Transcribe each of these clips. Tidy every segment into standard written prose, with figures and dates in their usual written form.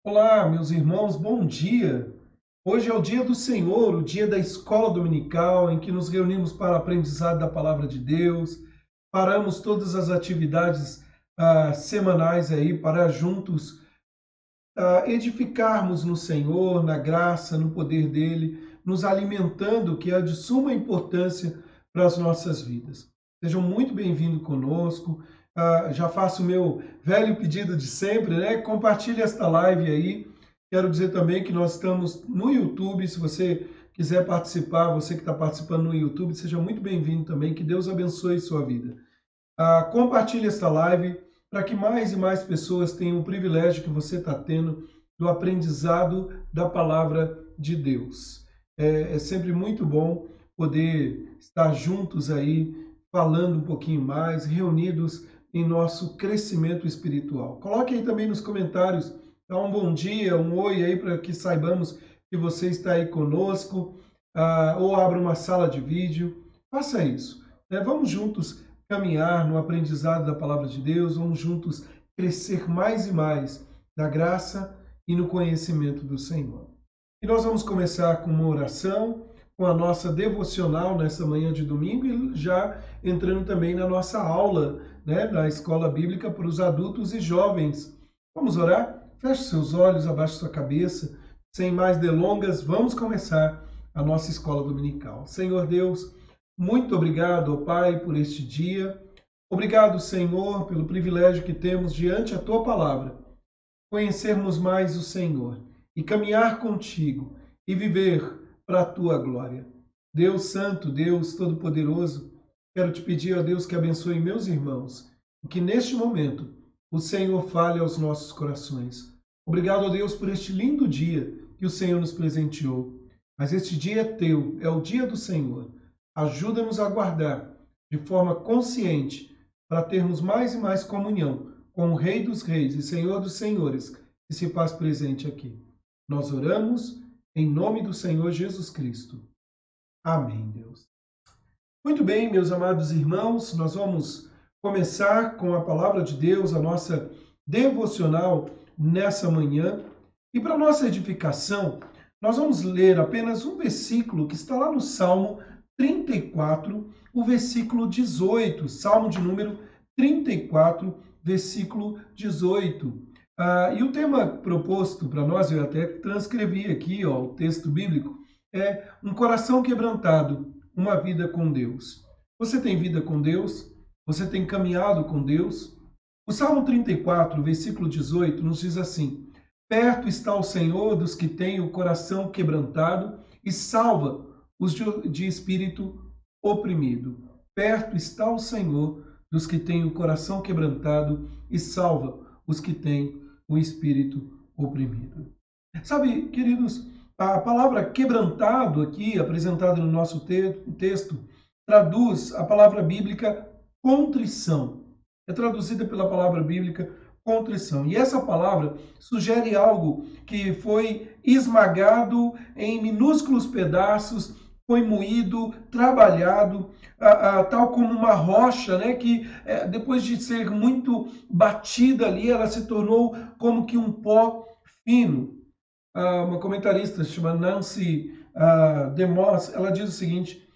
Olá, meus irmãos, bom dia! Hoje é o dia do Senhor, o dia da escola dominical, em que nos reunimos para o aprendizado da palavra de Deus, paramos todas as atividades semanais aí para juntos edificarmos no Senhor, na graça, no poder dele, nos alimentando, que é de suma importância para as nossas vidas. Sejam muito bem-vindos conosco. Já faço o meu velho pedido de sempre, né? Compartilhe esta live aí. Quero dizer também que nós estamos no YouTube. Se você quiser participar, você que está participando no YouTube, seja muito bem-vindo também. Que Deus abençoe sua vida. Compartilhe esta live para que mais e mais pessoas tenham o privilégio que você está tendo do aprendizado da palavra de Deus. É sempre muito bom poder estar juntos aí, falando um pouquinho mais, reunidos em nosso crescimento espiritual. Coloque aí também nos comentários, dá um bom dia, um oi aí para que saibamos que você está aí conosco, ou abra uma sala de vídeo. Faça isso, né? Vamos juntos caminhar no aprendizado da palavra de Deus, vamos juntos crescer mais e mais na graça e no conhecimento do Senhor. E nós vamos começar com uma oração, com a nossa devocional nessa manhã de domingo e já entrando também na nossa aula, né, na escola bíblica para os adultos e jovens. Vamos orar? Feche seus olhos, abaixe sua cabeça. Sem mais delongas, vamos começar a nossa escola dominical. Senhor Deus, muito obrigado, ó Pai, por este dia. Obrigado, Senhor, pelo privilégio que temos diante a Tua palavra, conhecermos mais o Senhor e caminhar contigo e viver para a Tua glória. Deus Santo, Deus Todo-Poderoso, quero te pedir, ó Deus, que abençoe meus irmãos e que neste momento o Senhor fale aos nossos corações. Obrigado, ó Deus, por este lindo dia que o Senhor nos presenteou. Mas este dia é teu, é o dia do Senhor. Ajuda-nos a guardar de forma consciente para termos mais e mais comunhão com o Rei dos Reis e Senhor dos Senhores que se faz presente aqui. Nós oramos em nome do Senhor Jesus Cristo. Amém, Deus. Muito bem, meus amados irmãos, nós vamos começar com a palavra de Deus, a nossa devocional nessa manhã. E para nossa edificação, nós vamos ler apenas um versículo que está lá no Salmo 34, o versículo 18, Salmo de número 34, versículo 18. E o tema proposto para nós, eu até transcrevi aqui ó, o texto bíblico, é um coração quebrantado, uma vida com Deus. Você tem vida com Deus? Você tem caminhado com Deus? O Salmo 34, versículo 18, nos diz assim: perto está o Senhor dos que têm o coração quebrantado e salva os de espírito oprimido. Perto está o Senhor dos que têm o coração quebrantado e salva os que têm o espírito oprimido. Sabe, queridos, a palavra quebrantado aqui, apresentada no nosso texto, traduz a palavra bíblica contrição. É traduzida pela palavra bíblica contrição. E essa palavra sugere algo que foi esmagado em minúsculos pedaços, foi moído, trabalhado, tal como uma rocha, né, que depois de ser muito batida ali, ela se tornou como que um pó fino. Uma comentarista chamada Nancy DeMoss, ela diz o seguinte: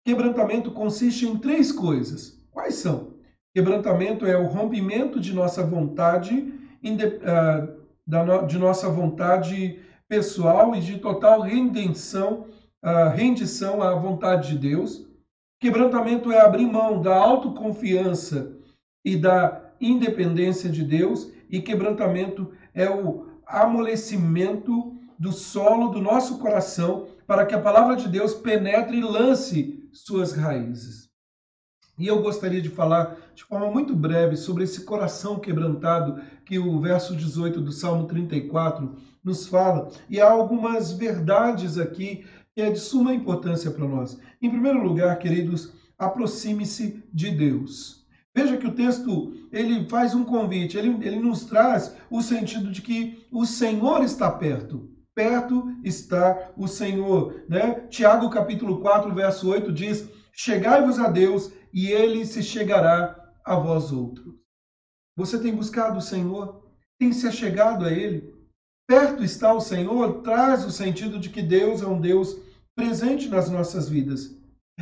quebrantamento consiste em três coisas. Quais são? Quebrantamento é o rompimento de nossa vontade, de nossa vontade pessoal e de total rendição à vontade de Deus. Quebrantamento é abrir mão da autoconfiança e da independência de Deus. E quebrantamento é o amolecimento do solo do nosso coração para que a palavra de Deus penetre e lance suas raízes. E eu gostaria de falar de forma muito breve sobre esse coração quebrantado que o verso 18 do Salmo 34 nos fala. E há algumas verdades aqui que é de suma importância para nós. Em primeiro lugar, queridos, aproxime-se de Deus. Veja que o texto ele faz um convite, ele nos traz o sentido de que o Senhor está perto. Perto está o Senhor, né? Tiago capítulo 4, verso 8 diz: chegai-vos a Deus e ele se chegará a vós outros. Você tem buscado o Senhor? Tem se achegado a ele? perto está o Senhor, traz o sentido de que Deus é um Deus presente nas nossas vidas.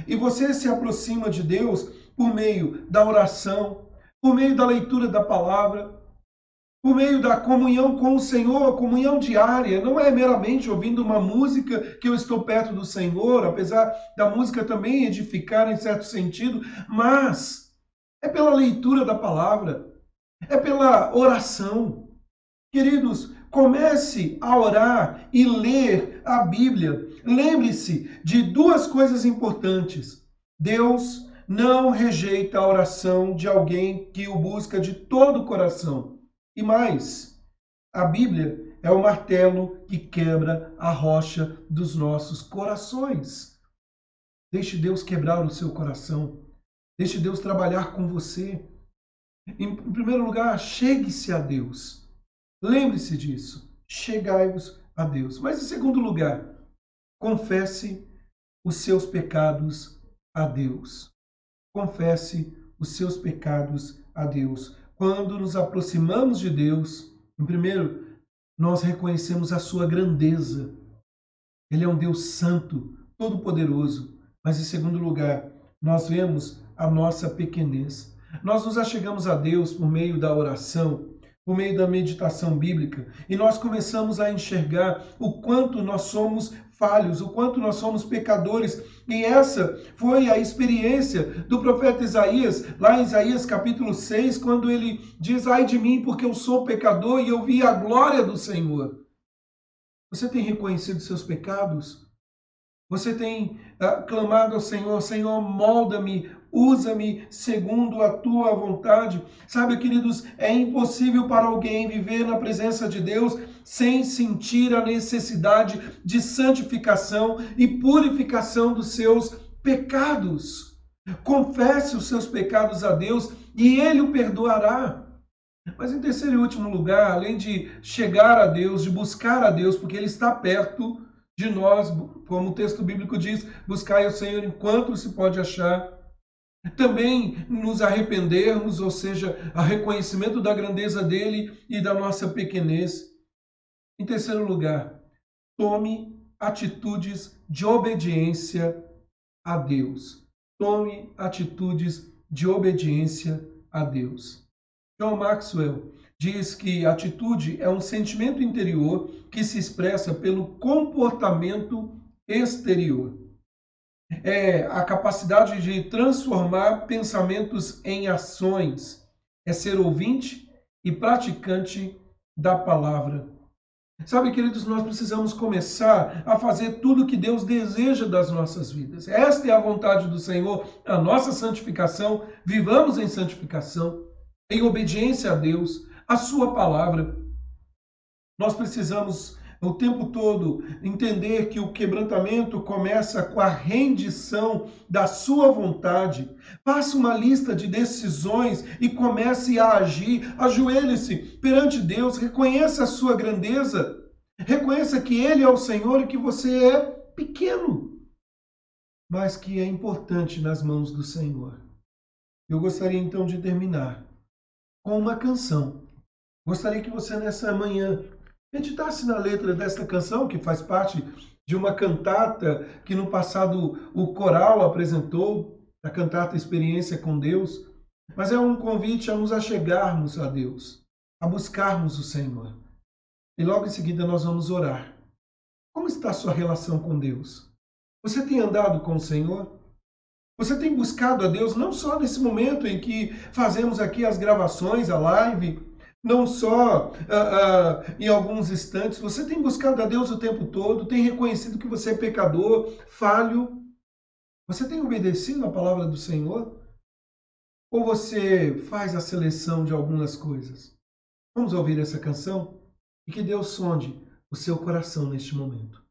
E você se aproxima de Deus por meio da oração, por meio da leitura da palavra, por meio da comunhão com o Senhor, a comunhão diária. Não é meramente ouvindo uma música que eu estou perto do Senhor, apesar da música também edificar em certo sentido, mas é pela leitura da palavra, é pela oração. Queridos, comece a orar e ler a Bíblia. Lembre-se de duas coisas importantes. Deus não rejeita a oração de alguém que o busca de todo o coração. E mais, a Bíblia é o martelo que quebra a rocha dos nossos corações. Deixe Deus quebrar o seu coração. Deixe Deus trabalhar com você. Em primeiro lugar, chegue-se a Deus. Lembre-se disso. Chegai-vos a Deus. Mas em segundo lugar, confesse os seus pecados a Deus. Confesse os seus pecados a Deus. Quando nos aproximamos de Deus, em primeiro, nós reconhecemos a sua grandeza. Ele é um Deus santo, todo-poderoso. Mas em segundo lugar, nós vemos a nossa pequenez. Nós nos achegamos a Deus por meio da oração, por meio da meditação bíblica, e nós começamos a enxergar o quanto nós somos falhos, o quanto nós somos pecadores. E essa foi a experiência do profeta Isaías, lá em Isaías capítulo 6, quando ele diz: ai de mim, porque eu sou pecador e eu vi a glória do Senhor. Você tem reconhecido seus pecados? Você tem clamado ao Senhor: Senhor, molda-me, usa-me segundo a tua vontade. Sabe, queridos, é impossível para alguém viver na presença de Deus sem sentir a necessidade de santificação e purificação dos seus pecados. Confesse os seus pecados a Deus e Ele o perdoará. Mas em terceiro e último lugar, além de chegar a Deus, de buscar a Deus, porque Ele está perto de nós, como o texto bíblico diz, buscai o Senhor enquanto se pode achar. Também nos arrependermos, ou seja, a reconhecimento da grandeza dele e da nossa pequenez. Em terceiro lugar, tome atitudes de obediência a Deus. Tome atitudes de obediência a Deus. John Maxwell diz que atitude é um sentimento interior que se expressa pelo comportamento exterior. É a capacidade de transformar pensamentos em ações. É ser ouvinte e praticante da palavra. Sabe, queridos, nós precisamos começar a fazer tudo o que Deus deseja das nossas vidas. Esta é a vontade do Senhor, a nossa santificação. Vivamos em santificação, em obediência a Deus, a sua palavra. Nós precisamos o tempo todo entender que o quebrantamento começa com a rendição da sua vontade. Faça uma lista de decisões e comece a agir. Ajoelhe-se perante Deus, reconheça a sua grandeza, reconheça que Ele é o Senhor e que você é pequeno, mas que é importante nas mãos do Senhor. Eu gostaria então de terminar com uma canção. Gostaria que você nessa manhã meditasse na letra desta canção, que faz parte de uma cantata que no passado o coral apresentou, a cantata Experiência com Deus, mas é um convite a nos achegarmos a Deus, a buscarmos o Senhor. E logo em seguida nós vamos orar. Como está a sua relação com Deus? Você tem andado com o Senhor? Você tem buscado a Deus não só nesse momento em que fazemos aqui as gravações, a live, não só em alguns instantes. Você tem buscado a Deus o tempo todo, tem reconhecido que você é pecador, falho. Você tem obedecido a palavra do Senhor? Ou você faz a seleção de algumas coisas? Vamos ouvir essa canção? E que Deus sonde o seu coração neste momento.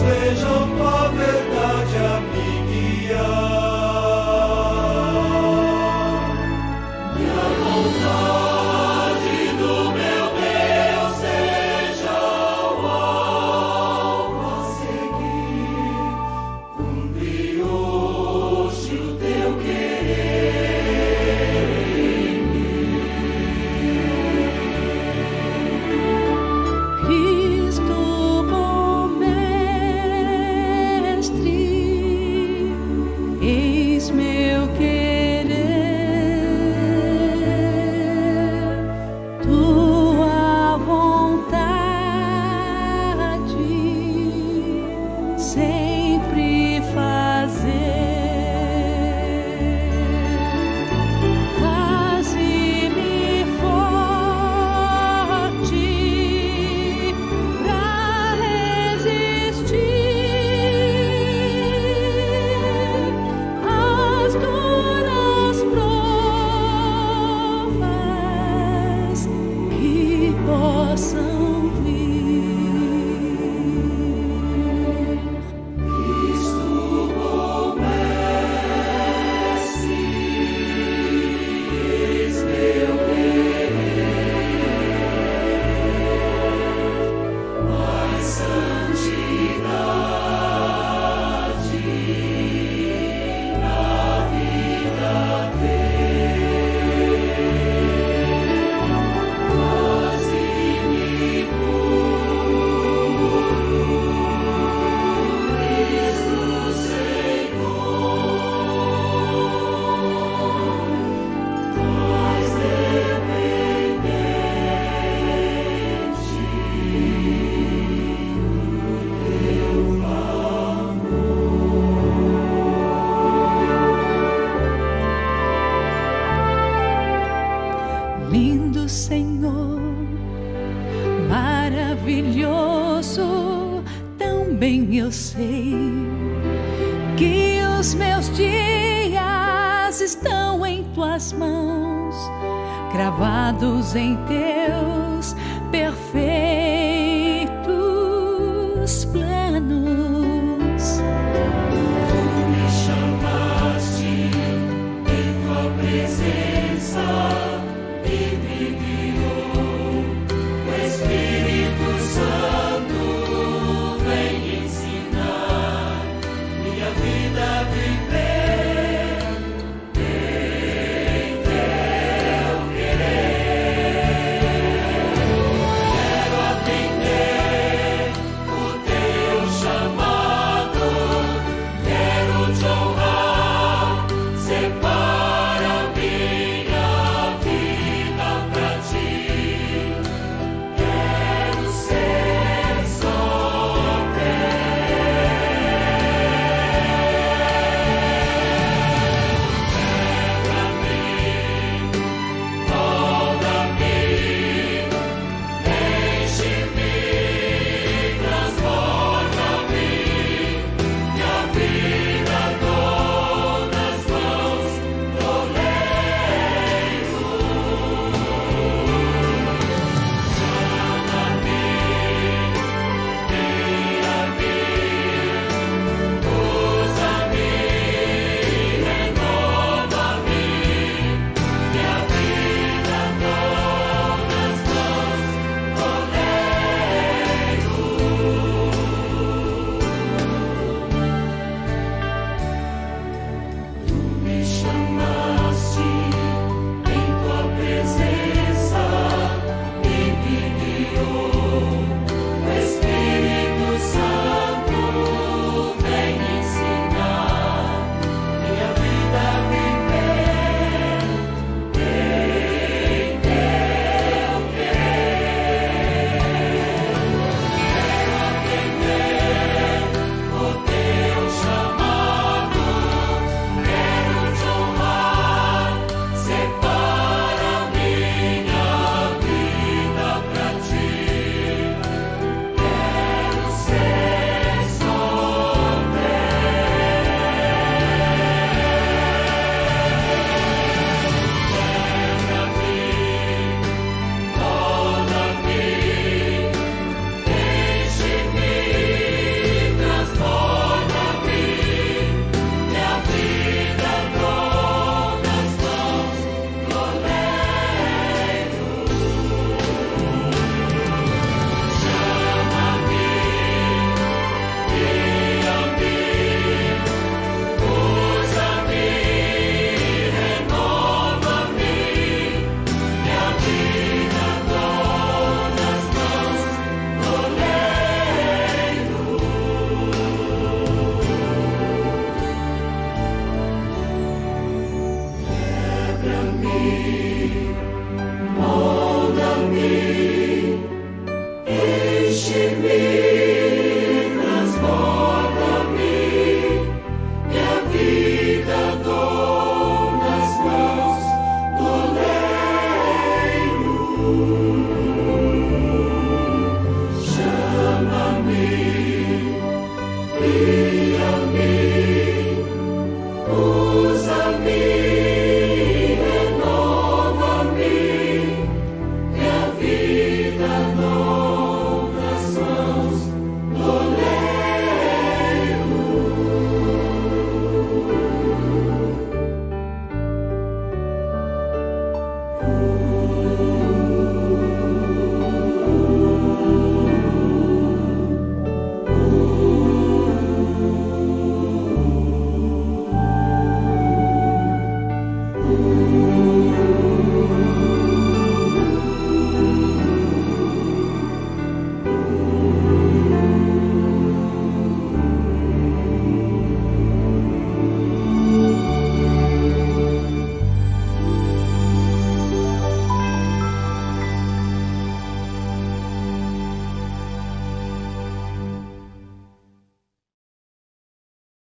vejam tua verdade a me guiar. Que a vontade do meu Deus seja o alvo a seguir. Cumpre hoje o teu querer em mim. Cristo, bom mestre, eis meu querer, tua vontade sempre fazer. Faze-me forte pra resistir às duras provas que possam vir. Cristo, bom mestre, eis meu querer, mais santidade na vida ter. Faze-me puro, Cristo Senhor, mais dependente do teu favor. Lindo Senhor, maravilhoso, tão bem eu sei que os meus dias estão em tuas mãos, cravados em teus perfeitos planos. Me chamaste em tua presença e me guiou. O Espírito Santo vem ensinar minha vida a viver em teu querer. Quero atender o teu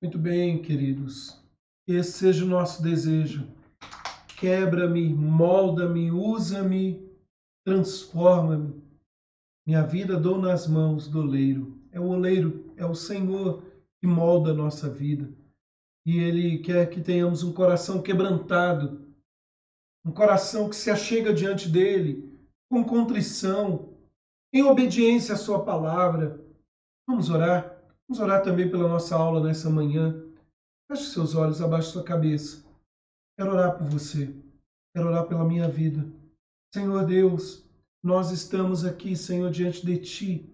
Muito bem, queridos. Esse seja o nosso desejo. Quebra-me, molda-me, usa-me, transforma-me. Minha vida dou nas mãos do oleiro. É o oleiro, é o Senhor que molda a nossa vida. E Ele quer que tenhamos um coração quebrantado, um coração que se achega diante dEle, com contrição, em obediência à Sua palavra. Vamos orar. Vamos orar também pela nossa aula nessa manhã. Feche seus olhos, abaixe sua cabeça. Quero orar por você. Quero orar pela minha vida. Senhor Deus, nós estamos aqui, Senhor, diante de Ti,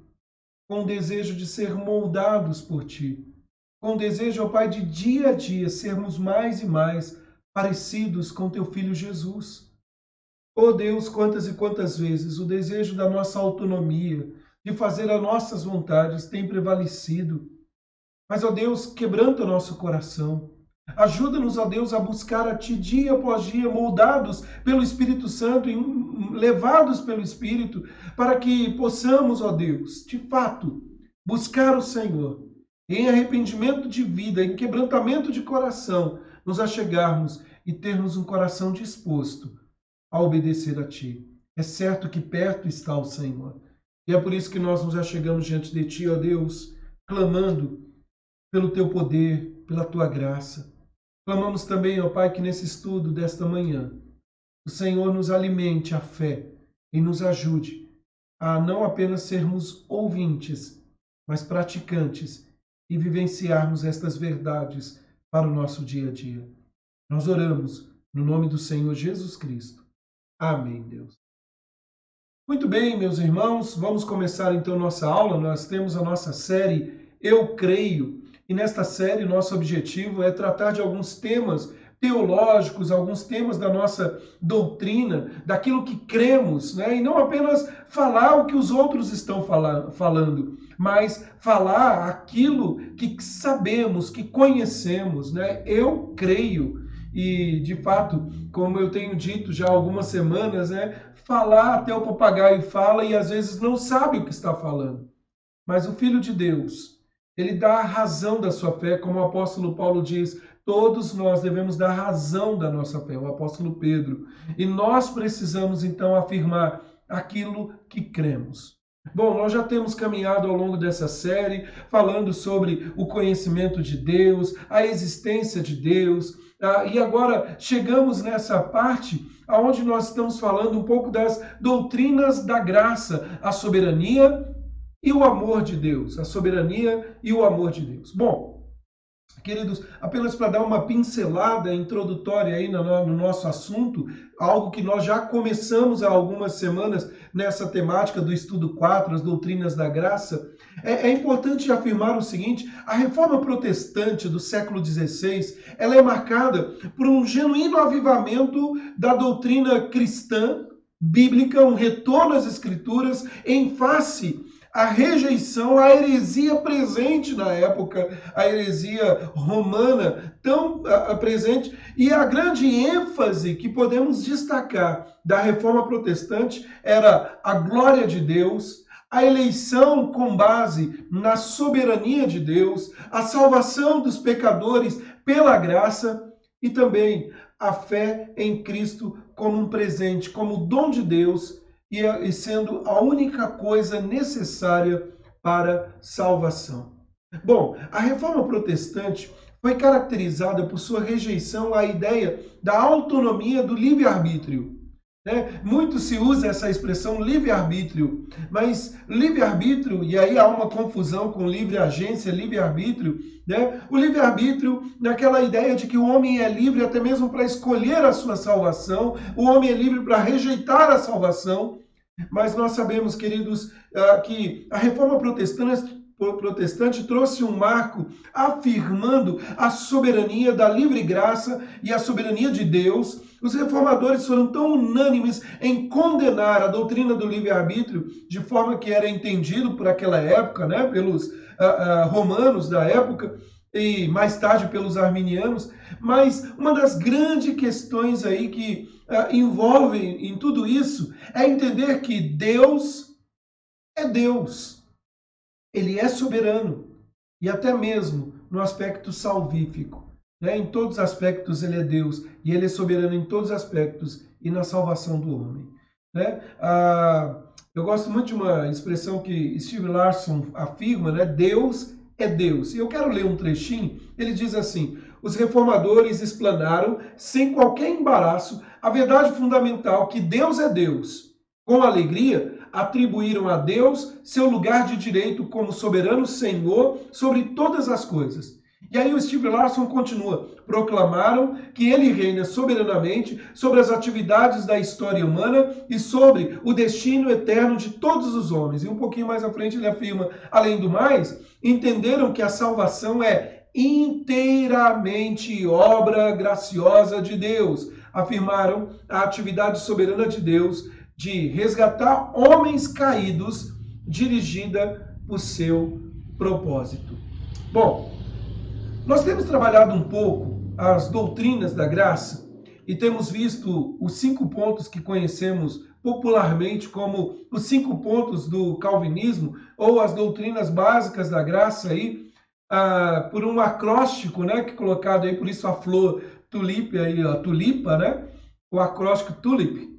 com o desejo de ser moldados por Ti. Com o desejo, ó Pai, de dia a dia sermos mais e mais parecidos com Teu Filho Jesus. Ó Deus, quantas e quantas vezes o desejo da nossa autonomia, de fazer as nossas vontades, tem prevalecido. Mas, ó Deus, quebranta o nosso coração. Ajuda-nos, ó Deus, a buscar a Ti dia após dia, moldados pelo Espírito Santo, levados pelo Espírito, para que possamos, ó Deus, de fato, buscar o Senhor. Em arrependimento de vida, em quebrantamento de coração, nos achegarmos e termos um coração disposto a obedecer a Ti. É certo que perto está o Senhor. E é por isso que nós nos achegamos diante de Ti, ó Deus, clamando pelo Teu poder, pela Tua graça. Clamamos também, ó Pai, que nesse estudo desta manhã, o Senhor nos alimente a fé e nos ajude a não apenas sermos ouvintes, mas praticantes e vivenciarmos estas verdades para o nosso dia a dia. Nós oramos no nome do Senhor Jesus Cristo. Amém, Deus. Muito bem, meus irmãos, vamos começar então nossa aula. Nós temos a nossa série Eu Creio, e nesta série nosso objetivo é tratar de alguns temas teológicos, alguns temas da nossa doutrina, daquilo que cremos, né? E não apenas falar o que os outros estão falando, mas falar aquilo que sabemos, que conhecemos, né? Eu creio. E, de fato, como eu tenho dito já há algumas semanas, né? Falar até o papagaio fala e às vezes não sabe o que está falando. Mas o Filho de Deus, ele dá a razão da sua fé, como o apóstolo Paulo diz, todos nós devemos dar razão da nossa fé, o apóstolo Pedro. E nós precisamos então afirmar aquilo que cremos. Bom, nós já temos caminhado ao longo dessa série, falando sobre o conhecimento de Deus, a existência de Deus, e agora chegamos nessa parte onde nós estamos falando um pouco das doutrinas da graça, a soberania e o amor de Deus, a soberania e o amor de Deus. Bom, queridos, apenas para dar uma pincelada introdutória aí no nosso assunto, algo que nós já começamos há algumas semanas nessa temática do estudo 4, as doutrinas da graça, é importante afirmar o seguinte: a reforma protestante do século XVI, ela é marcada por um genuíno avivamento da doutrina cristã, bíblica, um retorno às escrituras em face a rejeição à heresia presente na época, a heresia romana tão presente, e a grande ênfase que podemos destacar da reforma protestante era a glória de Deus, a eleição com base na soberania de Deus, a salvação dos pecadores pela graça e também a fé em Cristo como um presente, como dom de Deus, e sendo a única coisa necessária para salvação. Bom, a reforma protestante foi caracterizada por sua rejeição à ideia da autonomia do livre-arbítrio. Muito se usa essa expressão livre-arbítrio, mas livre-arbítrio, e aí há uma confusão com livre-agência, livre-arbítrio, o livre-arbítrio naquela ideia de que o homem é livre até mesmo para escolher a sua salvação, o homem é livre para rejeitar a salvação, mas nós sabemos, queridos, que a reforma protestante trouxe um marco afirmando a soberania da livre graça e a soberania de Deus. Os reformadores foram tão unânimes em condenar a doutrina do livre-arbítrio, de forma que era entendido por aquela época, pelos romanos da época, e mais tarde pelos arminianos. Mas uma das grandes questões aí que envolvem em tudo isso é entender que Deus é Deus. Ele é soberano e até mesmo no aspecto salvífico. Né? Em todos os aspectos ele é Deus e ele é soberano em todos os aspectos e na salvação do homem. Né? Eu gosto muito de uma expressão que Steve Larson afirma, né? Deus é Deus. E eu quero ler um trechinho, ele diz assim: os reformadores explanaram, sem qualquer embaraço, a verdade fundamental que Deus é Deus. Com alegria, atribuíram a Deus seu lugar de direito como soberano Senhor sobre todas as coisas. E aí o Steve Larson continua: proclamaram que ele reina soberanamente sobre as atividades da história humana e sobre o destino eterno de todos os homens. E um pouquinho mais à frente ele afirma: além do mais, entenderam que a salvação é inteiramente obra graciosa de Deus. Afirmaram a atividade soberana de Deus de resgatar homens caídos, dirigida por seu propósito. Bom, nós temos trabalhado um pouco as doutrinas da graça e temos visto os 5 pontos que conhecemos popularmente como os 5 pontos do calvinismo, ou as doutrinas básicas da graça aí, por um acróstico, né, que é colocado aí, por isso a flor tulipe aí, a tulipa, né, o acróstico tulip.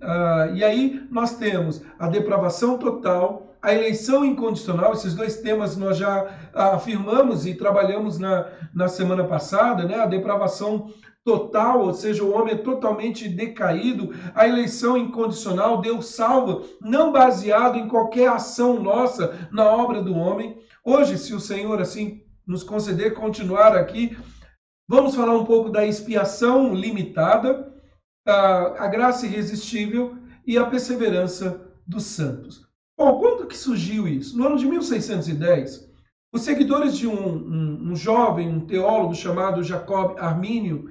E aí nós temos a depravação total, a eleição incondicional. Esses 2 temas nós já afirmamos e trabalhamos na semana passada, né? A depravação total, ou seja, o homem é totalmente decaído. A eleição incondicional, Deus salva, não baseado em qualquer ação nossa na obra do homem. Hoje, se o Senhor assim nos conceder continuar aqui, vamos falar um pouco da expiação limitada, a graça irresistível e a perseverança dos santos. Bom, quando que surgiu isso? No ano de 1610, os seguidores de um jovem, um teólogo chamado Jacob Armínio,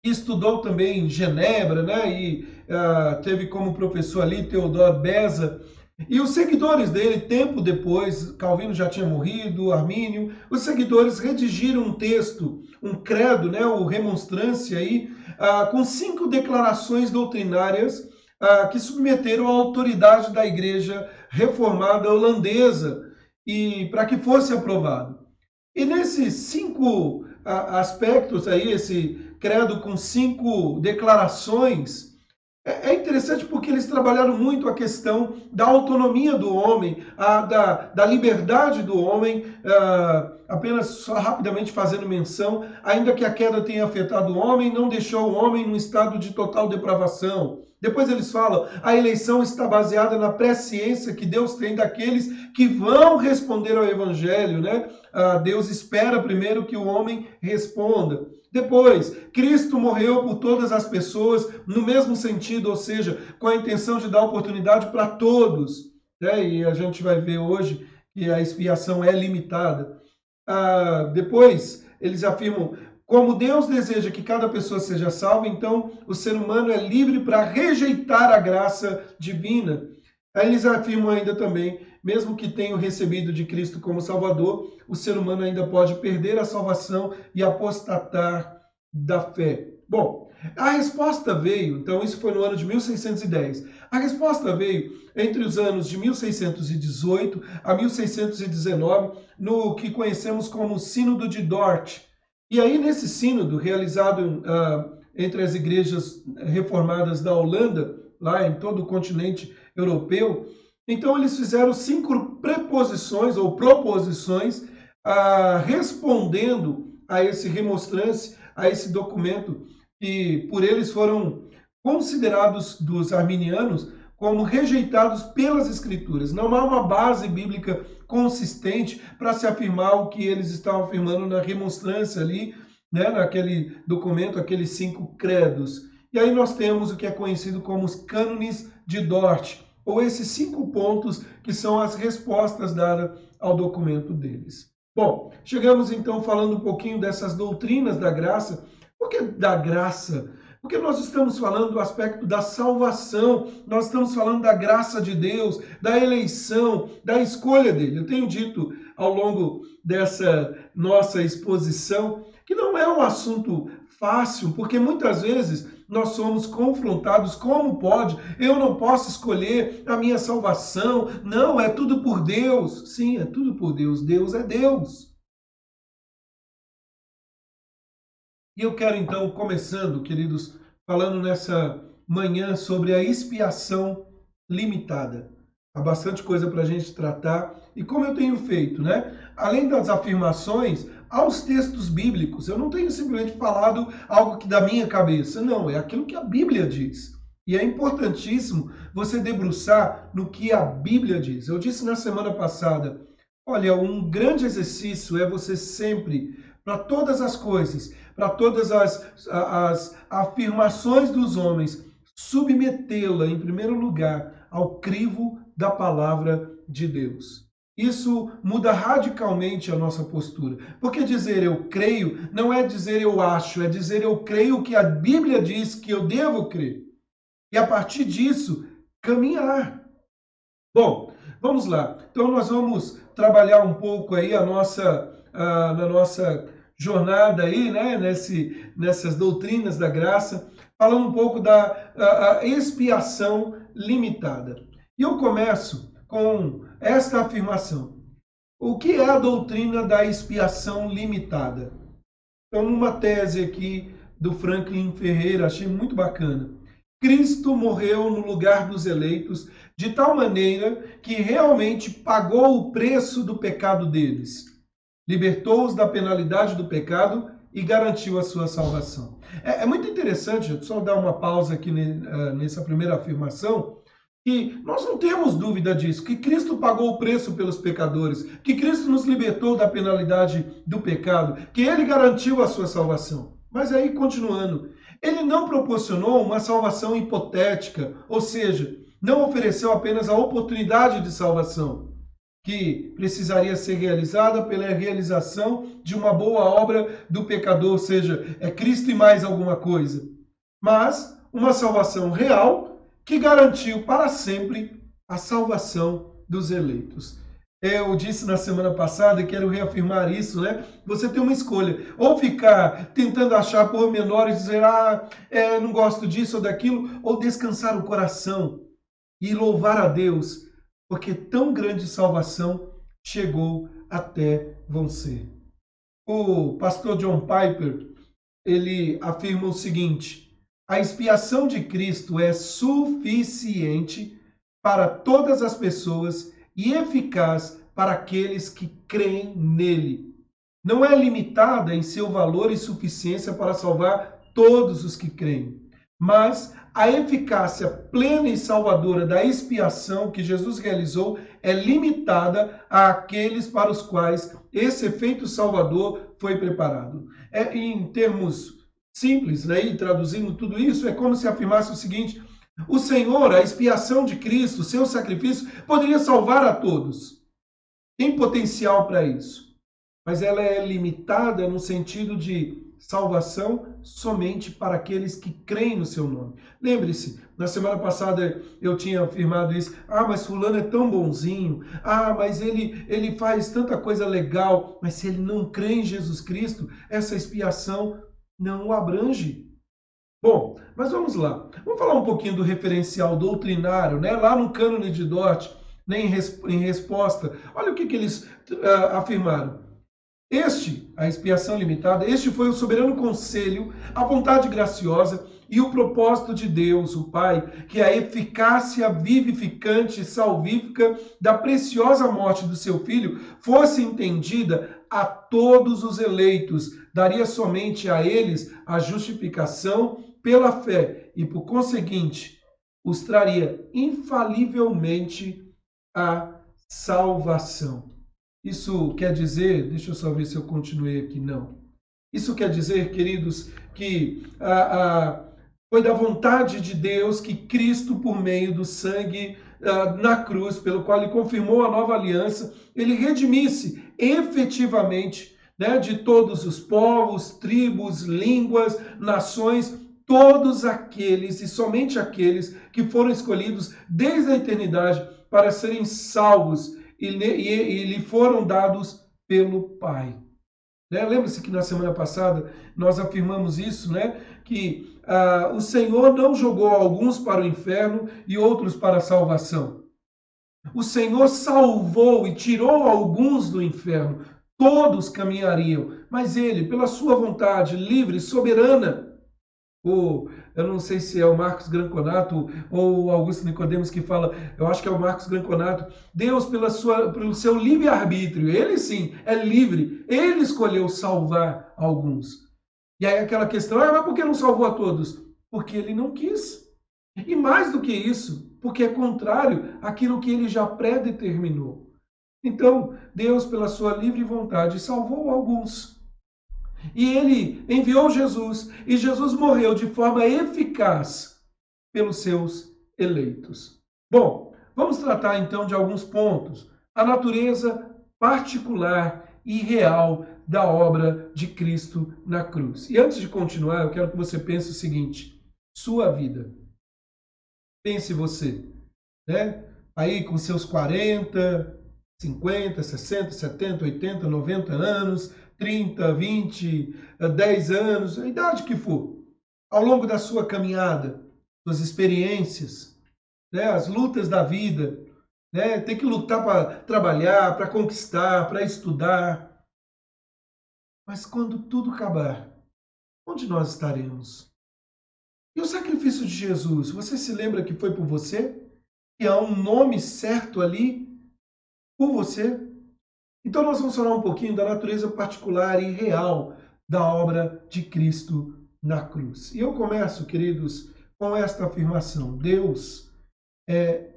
que estudou também em Genebra, né, e teve como professor ali Teodoro Beza, e os seguidores dele, tempo depois, Calvino já tinha morrido, Armínio, os seguidores redigiram um texto, um credo, né, o remonstrância aí, com 5 declarações doutrinárias que submeteram a autoridade da igreja reformada holandesa e para que fosse aprovado. E nesses 5 aspectos aí, esse credo com 5 declarações, é interessante porque eles trabalharam muito a questão da autonomia do homem, da liberdade do homem, apenas só rapidamente fazendo menção, ainda que a queda tenha afetado o homem, não deixou o homem num estado de total depravação. Depois eles falam, a eleição está baseada na presciência que Deus tem daqueles que vão responder ao evangelho, né? Deus espera primeiro que o homem responda. Depois, Cristo morreu por todas as pessoas no mesmo sentido, ou seja, com a intenção de dar oportunidade para todos. Né? E a gente vai ver hoje que a expiação é limitada. Depois, eles afirmam, como Deus deseja que cada pessoa seja salva, então o ser humano é livre para rejeitar a graça divina. Aí eles afirmam ainda também, mesmo que tenham recebido de Cristo como Salvador, o ser humano ainda pode perder a salvação e apostatar da fé. Bom, a resposta veio, então isso foi no ano de 1610, a resposta veio entre os anos de 1618 a 1619, no que conhecemos como Sínodo de Dort. E aí nesse sínodo, realizado entre as igrejas reformadas da Holanda, lá em todo o continente europeu, então eles fizeram 5 preposições ou proposições respondendo a esse remonstrance, a esse documento que por eles foram considerados dos arminianos como rejeitados pelas escrituras. Não há uma base bíblica consistente para se afirmar o que eles estavam afirmando na remonstrância ali, né, naquele documento, aqueles 5 credos. E aí nós temos o que é conhecido como os cânones de Dort, ou esses 5 pontos que são as respostas dadas ao documento deles. Bom, chegamos então falando um pouquinho dessas doutrinas da graça. Por que da graça? Porque nós estamos falando do aspecto da salvação, nós estamos falando da graça de Deus, da eleição, da escolha dele. Eu tenho dito ao longo dessa nossa exposição que não é um assunto fácil, porque muitas vezes nós somos confrontados. Como pode? Eu não posso escolher a minha salvação. Não, é tudo por Deus. Sim, é tudo por Deus. Deus é Deus. E eu quero então, começando, queridos, falando nessa manhã sobre a expiação limitada. Há bastante coisa para a gente tratar. E como eu tenho feito, né? Além das afirmações, aos textos bíblicos. Eu não tenho simplesmente falado algo que da minha cabeça. Não, é aquilo que a Bíblia diz. E é importantíssimo você debruçar no que a Bíblia diz. Eu disse na semana passada, olha, um grande exercício é você sempre, para todas as coisas, para todas as afirmações dos homens, submetê-la, em primeiro lugar, ao crivo da palavra de Deus. Isso muda radicalmente a nossa postura. Porque dizer eu creio não é dizer eu acho, é dizer eu creio que a Bíblia diz que eu devo crer. E a partir disso, caminhar. Bom, vamos lá. Então nós vamos trabalhar um pouco aí na nossa jornada aí, né, nessas doutrinas da graça, falando um pouco da expiação limitada. E eu começo com esta afirmação. O que é a doutrina da expiação limitada? Então, numa tese aqui do Franklin Ferreira, achei muito bacana. Cristo morreu no lugar dos eleitos de tal maneira que realmente pagou o preço do pecado deles, libertou-os da penalidade do pecado e garantiu a sua salvação. É muito interessante, só dar uma pausa aqui nessa primeira afirmação, que nós não temos dúvida disso, que Cristo pagou o preço pelos pecadores, que Cristo nos libertou da penalidade do pecado, que Ele garantiu a sua salvação. Mas aí, continuando, Ele não proporcionou uma salvação hipotética, ou seja, não ofereceu apenas a oportunidade de salvação, que precisaria ser realizada pela realização de uma boa obra do pecador, ou seja, é Cristo e mais alguma coisa, mas uma salvação real que garantiu para sempre a salvação dos eleitos. Eu disse na semana passada e quero reafirmar isso, né? Você tem uma escolha. Ou ficar tentando achar pormenores e dizer, não gosto disso ou daquilo, ou descansar o coração e louvar a Deus, porque tão grande salvação chegou até você. O pastor John Piper, ele afirma o seguinte: a expiação de Cristo é suficiente para todas as pessoas e eficaz para aqueles que creem nele. Não é limitada em seu valor e suficiência para salvar todos os que creem, mas a eficácia plena e salvadora da expiação que Jesus realizou é limitada àqueles para os quais esse efeito salvador foi preparado. Em termos simples, né, e traduzindo tudo isso, é como se afirmasse o seguinte: o Senhor, a expiação de Cristo, o seu sacrifício, poderia salvar a todos. Tem potencial para isso, mas ela é limitada no sentido de salvação somente para aqueles que creem no seu nome. Lembre-se, na semana passada eu tinha afirmado isso. Mas fulano é tão bonzinho. Mas ele faz tanta coisa legal. Mas se ele não crê em Jesus Cristo, essa expiação não o abrange. Bom, mas vamos lá. Vamos falar um pouquinho do referencial doutrinário, né? Lá no Cânone de Dort, né, em resposta. Olha o que eles afirmaram. A expiação limitada, este foi o soberano conselho, a vontade graciosa e o propósito de Deus, o Pai, que a eficácia vivificante e salvífica da preciosa morte do seu Filho fosse entendida a todos os eleitos, daria somente a eles a justificação pela fé e, por conseguinte, os traria infalivelmente a salvação. Isso quer dizer, deixa eu só ver se eu continuei aqui, não. Isso quer dizer, queridos, que foi da vontade de Deus que Cristo, por meio do sangue na cruz, pelo qual ele confirmou a nova aliança, ele redimisse efetivamente, né, de todos os povos, tribos, línguas, nações, todos aqueles e somente aqueles que foram escolhidos desde a eternidade para serem salvos e lhe foram dados pelo Pai. né? Lembra-se que na semana passada nós afirmamos isso, né? Que o Senhor não jogou alguns para o inferno e outros para a salvação. O Senhor salvou e tirou alguns do inferno. Todos caminhariam, mas ele, pela sua vontade livre, soberana, eu não sei se é o Marcos Granconato ou o Augusto Nicodemos que fala, eu acho que é o Marcos Granconato, Deus, pelo seu livre-arbítrio, ele sim, é livre, ele escolheu salvar alguns. E aí aquela questão, mas por que não salvou a todos? Porque ele não quis. E mais do que isso, porque é contrário àquilo que ele já predeterminou. Então, Deus, pela sua livre vontade, salvou alguns. E ele enviou Jesus, e Jesus morreu de forma eficaz pelos seus eleitos. Bom, vamos tratar então de alguns pontos. A natureza particular e real da obra de Cristo na cruz. E antes de continuar, eu quero que você pense o seguinte: sua vida. Pense você, né? Aí com seus 40, 50, 60, 70, 80, 90 anos, 30, 20, 10 anos, a idade que for, ao longo da sua caminhada, suas experiências, né, as lutas da vida, né, ter que lutar para trabalhar, para conquistar, para estudar. Mas quando tudo acabar, onde nós estaremos? E o sacrifício de Jesus, você se lembra que foi por você? Que há um nome certo ali por você? Então nós vamos falar um pouquinho da natureza particular e real da obra de Cristo na cruz. E eu começo, queridos, com esta afirmação: Deus é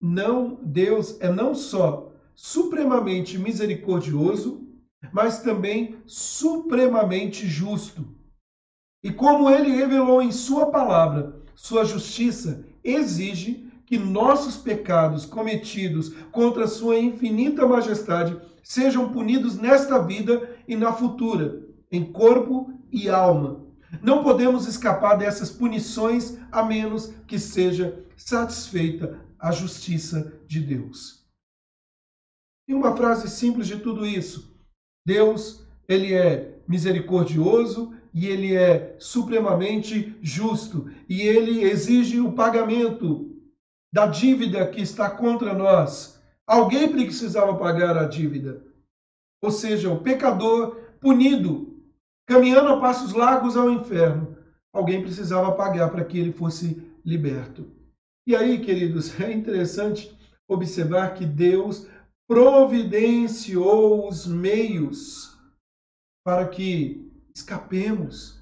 não só supremamente misericordioso, mas também supremamente justo. E como ele revelou em sua palavra, sua justiça exige que nossos pecados cometidos contra sua infinita majestade sejam punidos nesta vida e na futura, em corpo e alma. Não podemos escapar dessas punições a menos que seja satisfeita a justiça de Deus. E uma frase simples de tudo isso: Deus, ele é misericordioso e ele é supremamente justo, e ele exige o pagamento da dívida que está contra nós. Alguém precisava pagar a dívida. Ou seja, o pecador punido, caminhando a passos largos ao inferno, alguém precisava pagar para que ele fosse liberto. E aí, queridos, é interessante observar que Deus providenciou os meios para que escapemos.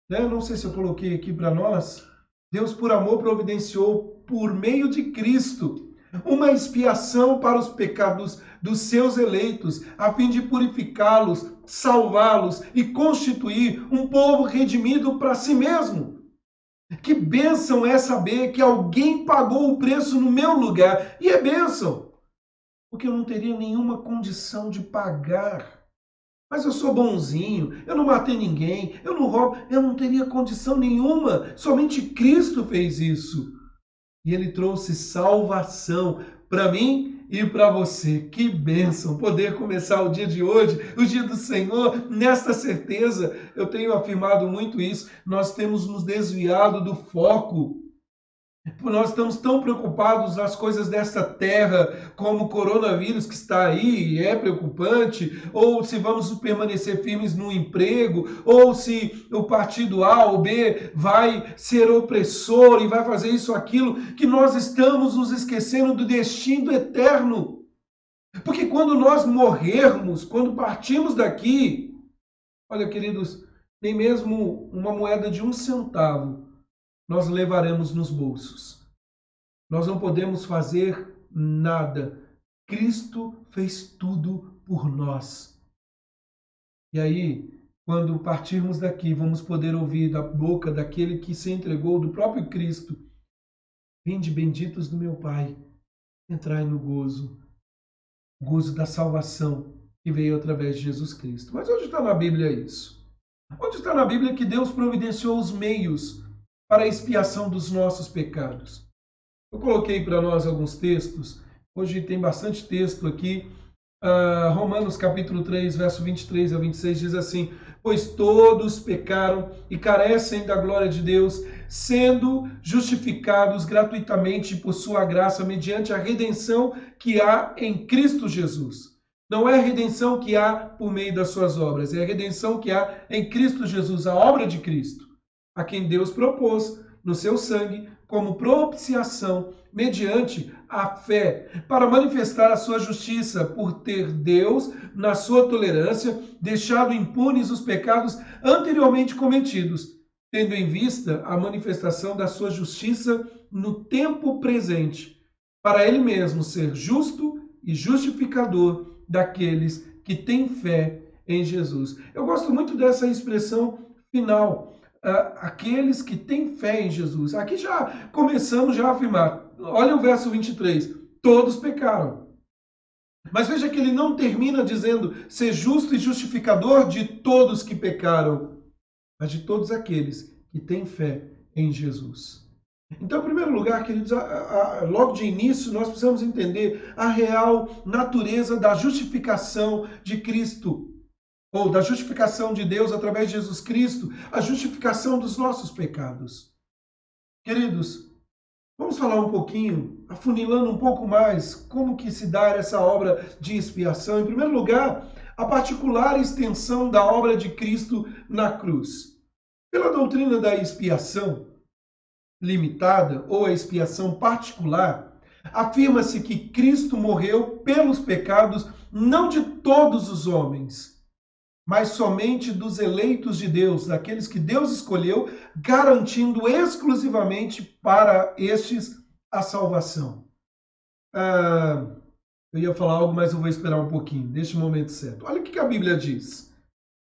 Não sei se eu coloquei aqui para nós. Deus, por amor, providenciou por meio de Cristo uma expiação para os pecados dos seus eleitos, a fim de purificá-los, salvá-los e constituir um povo redimido para si mesmo. Que bênção é saber que alguém pagou o preço no meu lugar. E é bênção, porque eu não teria nenhuma condição de pagar. Mas eu sou bonzinho, eu não matei ninguém, eu não roubo, eu não teria condição nenhuma. Somente Cristo fez isso. E ele trouxe salvação para mim e para você. Que bênção poder começar o dia de hoje, o dia do Senhor, nesta certeza. Eu tenho afirmado muito isso. Nós temos nos desviado do foco. Nós estamos tão preocupados nas coisas dessa terra, como o coronavírus que está aí e é preocupante, ou se vamos permanecer firmes no emprego, ou se o partido A ou B vai ser opressor e vai fazer isso ou aquilo, que nós estamos nos esquecendo do destino eterno. Porque quando nós morrermos, quando partirmos daqui, olha, queridos, nem mesmo uma moeda de 1 centavo nós levaremos nos bolsos. Nós não podemos fazer nada. Cristo fez tudo por nós. E aí, quando partirmos daqui, vamos poder ouvir da boca daquele que se entregou, do próprio Cristo: vinde benditos do meu Pai, entrai no gozo da salvação que veio através de Jesus Cristo. Mas onde está na Bíblia isso? Onde está na Bíblia que Deus providenciou os meios para a expiação dos nossos pecados? Eu coloquei para nós alguns textos. Hoje tem bastante texto aqui Romanos capítulo 3, verso 23 a 26 diz assim: pois todos pecaram e carecem da glória de Deus, sendo justificados gratuitamente por sua graça mediante a redenção que há em Cristo Jesus. Não é a redenção que há por meio das suas obras, é a redenção que há em Cristo Jesus, a obra de Cristo, a quem Deus propôs no seu sangue como propiciação mediante a fé, para manifestar a sua justiça, por ter Deus, na sua tolerância, deixado impunes os pecados anteriormente cometidos, tendo em vista a manifestação da sua justiça no tempo presente, para ele mesmo ser justo e justificador daqueles que têm fé em Jesus. Eu gosto muito dessa expressão final, aqueles que têm fé em Jesus. Aqui já começamos a afirmar. Olha o verso 23. Todos pecaram. Mas veja que ele não termina dizendo ser justo e justificador de todos que pecaram, mas de todos aqueles que têm fé em Jesus. Então, em primeiro lugar, queridos, logo de início, nós precisamos entender a real natureza da justificação de Cristo, ou da justificação de Deus através de Jesus Cristo, a justificação dos nossos pecados. Queridos, vamos falar um pouquinho, afunilando um pouco mais, como que se dá essa obra de expiação. Em primeiro lugar, a particular extensão da obra de Cristo na cruz. Pela doutrina da expiação limitada, ou a expiação particular, afirma-se que Cristo morreu pelos pecados não de todos os homens, mas somente dos eleitos de Deus, daqueles que Deus escolheu, garantindo exclusivamente para estes a salvação. Eu ia falar algo, mas eu vou esperar um pouquinho, deixa o momento certo. Olha o que a Bíblia diz.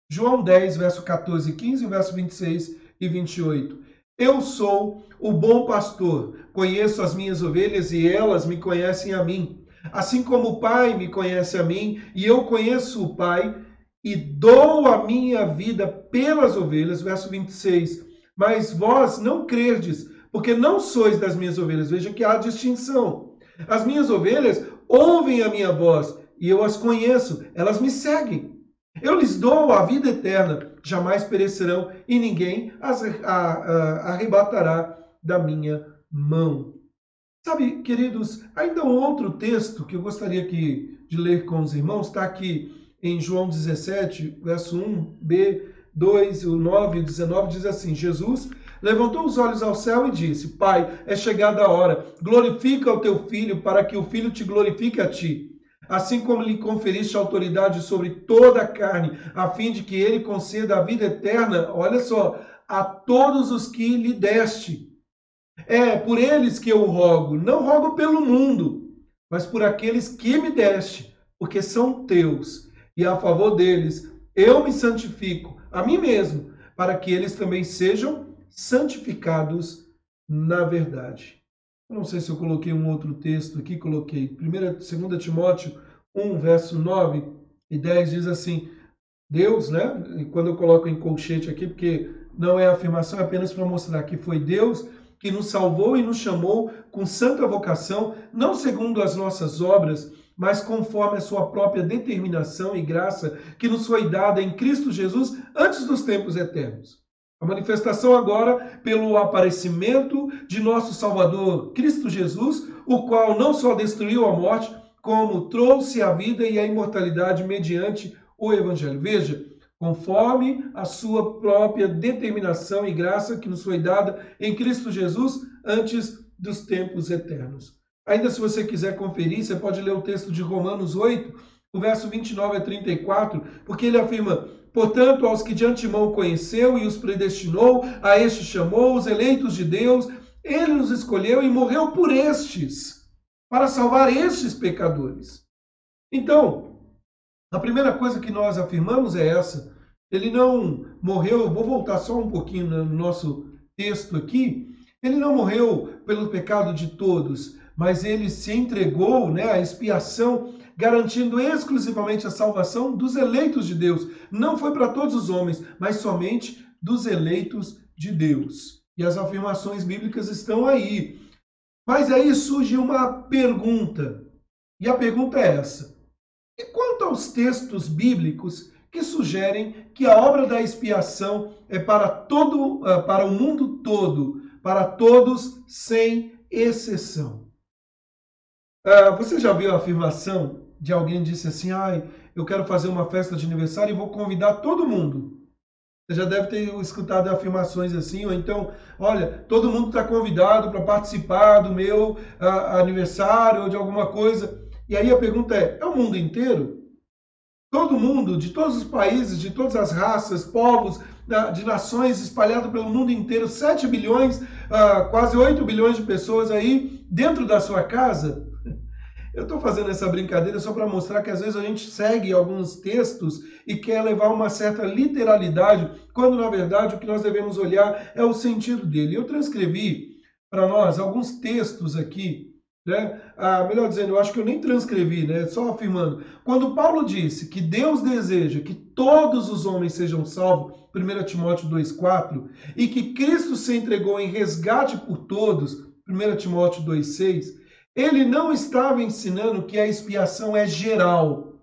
João 10, verso 14 e 15, verso 26 e 28. Eu sou o bom pastor, conheço as minhas ovelhas e elas me conhecem a mim. Assim como o Pai me conhece a mim e eu conheço o Pai, e dou a minha vida pelas ovelhas, verso 26. Mas vós não crerdes, porque não sois das minhas ovelhas. Veja que há distinção. As minhas ovelhas ouvem a minha voz, e eu as conheço, elas me seguem. Eu lhes dou a vida eterna, jamais perecerão, e ninguém as arrebatará da minha mão. Sabe, queridos, ainda um outro texto que eu gostaria de ler com os irmãos, está aqui em João 17, verso 1b, 2, o 9 e o 19, diz assim: Jesus levantou os olhos ao céu e disse: Pai, é chegada a hora, glorifica o teu Filho, para que o Filho te glorifique a ti. Assim como lhe conferiste autoridade sobre toda a carne, a fim de que ele conceda a vida eterna, olha só, a todos os que lhe deste. É por eles que eu rogo, não rogo pelo mundo, mas por aqueles que me deste, porque são teus. E a favor deles eu me santifico a mim mesmo, para que eles também sejam santificados na verdade. Eu não sei se eu coloquei um outro texto aqui, coloquei. 2 Timóteo 1, verso 9 e 10 diz assim, Deus, né? E quando eu coloco em colchete aqui, porque não é afirmação, é apenas para mostrar que foi Deus que nos salvou e nos chamou com santa vocação, não segundo as nossas obras, mas conforme a sua própria determinação e graça que nos foi dada em Cristo Jesus antes dos tempos eternos. A manifestação agora pelo aparecimento de nosso Salvador, Cristo Jesus, o qual não só destruiu a morte, como trouxe a vida e a imortalidade mediante o Evangelho. Veja, conforme a sua própria determinação e graça que nos foi dada em Cristo Jesus antes dos tempos eternos. Ainda se você quiser conferir, você pode ler o texto de Romanos 8, o verso 29 a 34, porque ele afirma: portanto, aos que de antemão conheceu e os predestinou, a estes chamou, os eleitos de Deus, ele os escolheu e morreu por estes, para salvar estes pecadores. Então, a primeira coisa que nós afirmamos é essa. Ele não morreu, eu vou voltar só um pouquinho no nosso texto aqui, ele não morreu pelo pecado de todos, mas ele se entregou, né, à expiação, garantindo exclusivamente a salvação dos eleitos de Deus. Não foi para todos os homens, mas somente dos eleitos de Deus. E as afirmações bíblicas estão aí. Mas aí surge uma pergunta. E a pergunta é essa: E quanto aos textos bíblicos que sugerem que a obra da expiação é para o mundo todo, para todos sem exceção. Você já viu a afirmação de alguém que disse assim, eu quero fazer uma festa de aniversário e vou convidar todo mundo. Você já deve ter escutado afirmações assim, ou então, olha, todo mundo está convidado para participar do meu aniversário ou de alguma coisa. E aí a pergunta é o mundo inteiro? Todo mundo, de todos os países, de todas as raças, povos, de nações espalhado pelo mundo inteiro, 7 bilhões, quase 8 bilhões de pessoas aí dentro da sua casa? Eu estou fazendo essa brincadeira só para mostrar que às vezes a gente segue alguns textos e quer levar uma certa literalidade, quando na verdade o que nós devemos olhar é o sentido dele. Eu transcrevi para nós alguns textos aqui, né? Melhor dizendo, eu acho que eu nem transcrevi, né? Só afirmando. Quando Paulo disse que Deus deseja que todos os homens sejam salvos, 1 Timóteo 2,4, e que Cristo se entregou em resgate por todos, 1 Timóteo 2,6, ele não estava ensinando que a expiação é geral,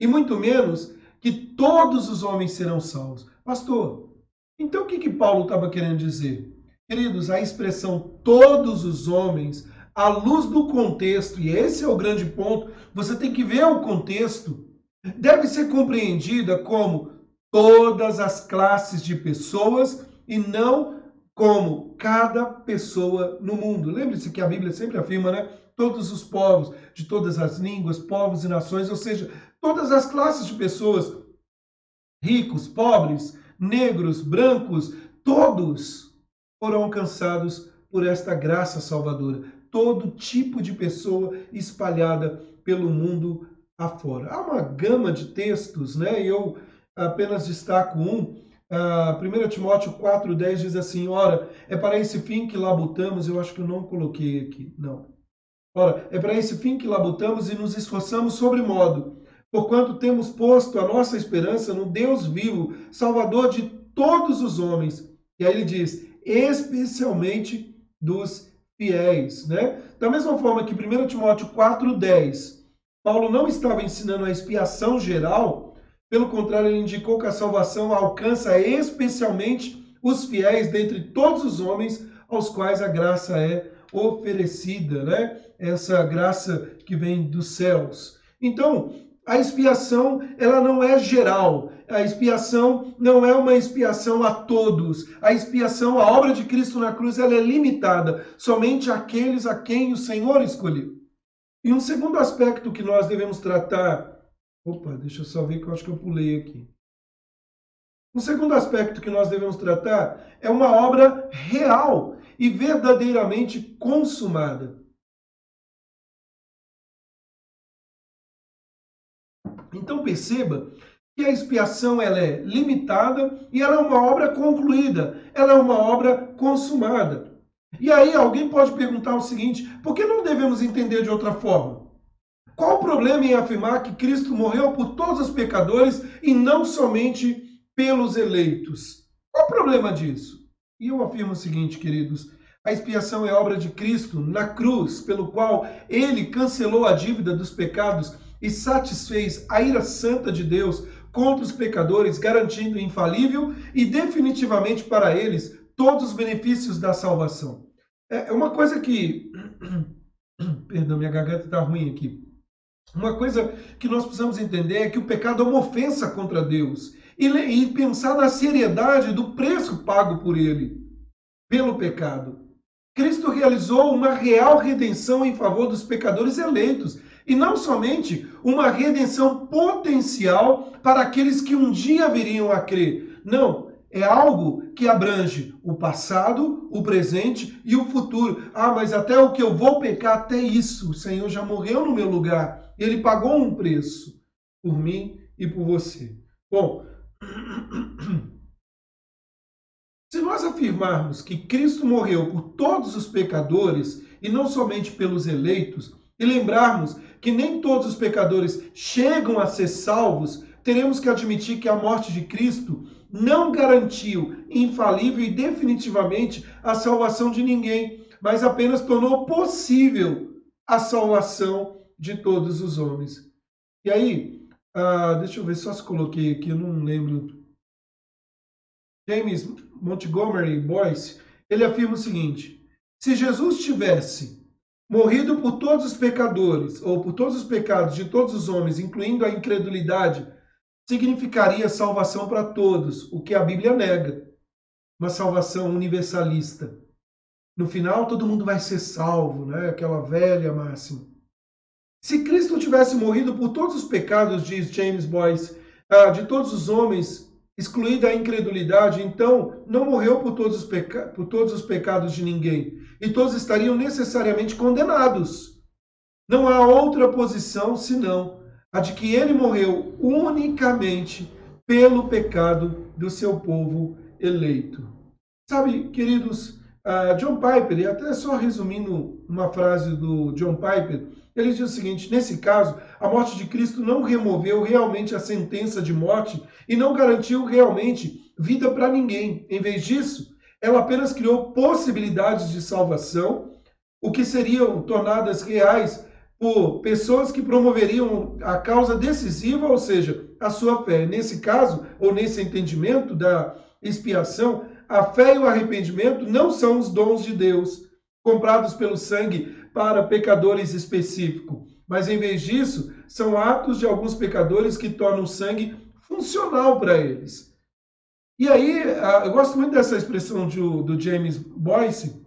e muito menos que todos os homens serão salvos. Pastor, então o que Paulo estava querendo dizer? Queridos, a expressão todos os homens, à luz do contexto, e esse é o grande ponto, você tem que ver o contexto, deve ser compreendida como todas as classes de pessoas e não como cada pessoa no mundo. Lembre-se que a Bíblia sempre afirma, né? Todos os povos, de todas as línguas, povos e nações, ou seja, todas as classes de pessoas, ricos, pobres, negros, brancos, todos foram alcançados por esta graça salvadora. Todo tipo de pessoa espalhada pelo mundo afora. Há uma gama de textos, né? E eu apenas destaco um. 1 Timóteo 4,10 diz assim, ora, é para esse fim que labutamos, eu acho que eu não coloquei aqui, não. Ora, é para esse fim que labutamos e nos esforçamos sobremodo, porquanto temos posto a nossa esperança no Deus vivo, Salvador de todos os homens. E aí ele diz, especialmente dos fiéis, né? Da mesma forma que 1 Timóteo 4,10, Paulo não estava ensinando a expiação geral, pelo contrário, ele indicou que a salvação alcança especialmente os fiéis dentre todos os homens aos quais a graça é oferecida, né? Essa graça que vem dos céus. Então, a expiação, ela não é geral. A expiação não é uma expiação a todos. A expiação, a obra de Cristo na cruz, ela é limitada somente àqueles a quem o Senhor escolheu. E um segundo aspecto que nós devemos tratar... Opa, deixa eu só ver que eu acho que eu pulei aqui. Um segundo aspecto que nós devemos tratar é uma obra real e verdadeiramente consumada. Então perceba que a expiação ela é limitada e ela é uma obra concluída, ela é uma obra consumada. E aí alguém pode perguntar o seguinte, por que não devemos entender de outra forma? Qual o problema em afirmar que Cristo morreu por todos os pecadores e não somente pelos eleitos? Qual o problema disso? E eu afirmo o seguinte, queridos, a expiação é obra de Cristo na cruz, pelo qual ele cancelou a dívida dos pecados e satisfez a ira santa de Deus contra os pecadores, garantindo infalível e definitivamente para eles todos os benefícios da salvação. É uma coisa que... Perdão, minha garganta está ruim aqui. Uma coisa que nós precisamos entender é que o pecado é uma ofensa contra Deus. E pensar na seriedade do preço pago por ele, pelo pecado. Cristo realizou uma real redenção em favor dos pecadores eleitos. E não somente uma redenção potencial para aqueles que um dia viriam a crer. Não, é algo que abrange o passado, o presente e o futuro. Mas até o que eu vou pecar, até isso, o Senhor já morreu no meu lugar. Ele pagou um preço por mim e por você. Bom, se nós afirmarmos que Cristo morreu por todos os pecadores e não somente pelos eleitos, e lembrarmos que nem todos os pecadores chegam a ser salvos, teremos que admitir que a morte de Cristo não garantiu infalível e definitivamente a salvação de ninguém, mas apenas tornou possível a salvação de todos os homens. E aí, deixa eu ver só se coloquei aqui, eu não lembro. James Montgomery Boyce, ele afirma o seguinte: se Jesus tivesse morrido por todos os pecadores, ou por todos os pecados de todos os homens, incluindo a incredulidade, significaria salvação para todos, o que a Bíblia nega, uma salvação universalista. No final, todo mundo vai ser salvo, né? Aquela velha máxima. Se Cristo tivesse morrido por todos os pecados, diz James Boyce, de todos os homens, excluída a incredulidade, então não morreu por todos os pecados de ninguém. E todos estariam necessariamente condenados. Não há outra posição senão a de que ele morreu unicamente pelo pecado do seu povo eleito. Sabe, queridos, John Piper, e até só resumindo uma frase do John Piper, ele diz o seguinte: nesse caso, a morte de Cristo não removeu realmente a sentença de morte e não garantiu realmente vida para ninguém. Em vez disso, ela apenas criou possibilidades de salvação, o que seriam tornadas reais por pessoas que promoveriam a causa decisiva, ou seja, a sua fé. Nesse caso, ou nesse entendimento da expiação, a fé e o arrependimento não são os dons de Deus, comprados pelo sangue para pecadores específicos, mas em vez disso, são atos de alguns pecadores que tornam o sangue funcional para eles. E aí, eu gosto muito dessa expressão do James Boyce,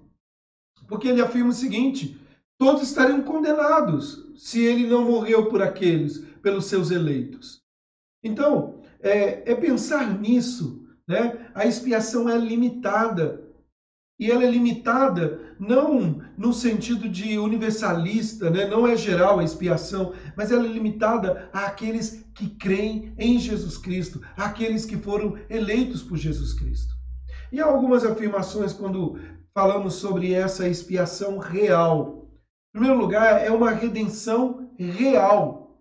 porque ele afirma o seguinte: todos estariam condenados se ele não morreu por aqueles, pelos seus eleitos. Então, é pensar nisso, né? A expiação é limitada. E ela é limitada não no sentido de universalista, né? Não é geral a expiação, mas ela é limitada àqueles que creem em Jesus Cristo, àqueles que foram eleitos por Jesus Cristo. E há algumas afirmações quando falamos sobre essa expiação real. Em primeiro lugar, é uma redenção real.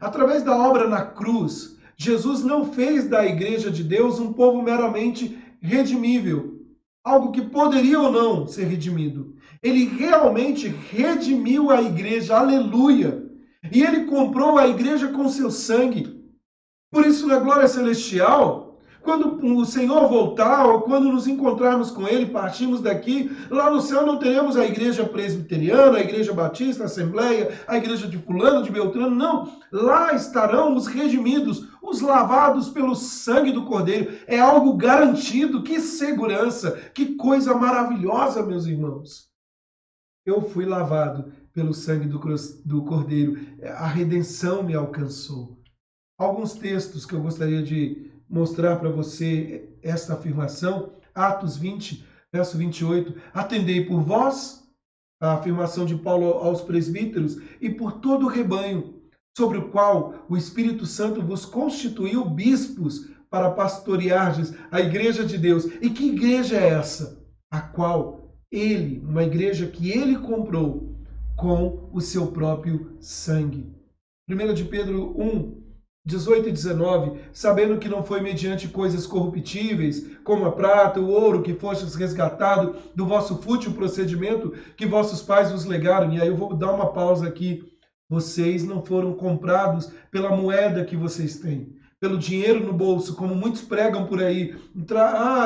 Através da obra na cruz, Jesus não fez da Igreja de Deus um povo meramente redimível, algo que poderia ou não ser redimido. Ele realmente redimiu a igreja, aleluia! E ele comprou a igreja com seu sangue. Por isso, na glória celestial, quando o Senhor voltar, ou quando nos encontrarmos com ele, partimos daqui, lá no céu não teremos a igreja presbiteriana, a igreja batista, a assembleia, a igreja de fulano, de beltrano, não. Lá estarão os redimidos, os lavados pelo sangue do Cordeiro. É algo garantido. Que segurança, que coisa maravilhosa, meus irmãos. Eu fui lavado pelo sangue do Cordeiro. A redenção me alcançou. Alguns textos que eu gostaria de mostrar para você esta afirmação. Atos 20, verso 28. Atendei por vós, a afirmação de Paulo aos presbíteros, e por todo o rebanho, sobre o qual o Espírito Santo vos constituiu bispos para pastoreardes a igreja de Deus. E que igreja é essa? A qual ele, uma igreja que ele comprou com o seu próprio sangue. 1 de Pedro 1, 18 e 19, sabendo que não foi mediante coisas corruptíveis, como a prata, o ouro, que fostes resgatado do vosso fútil procedimento que vossos pais vos legaram. E aí eu vou dar uma pausa aqui. Vocês não foram comprados pela moeda que vocês têm, pelo dinheiro no bolso, como muitos pregam por aí.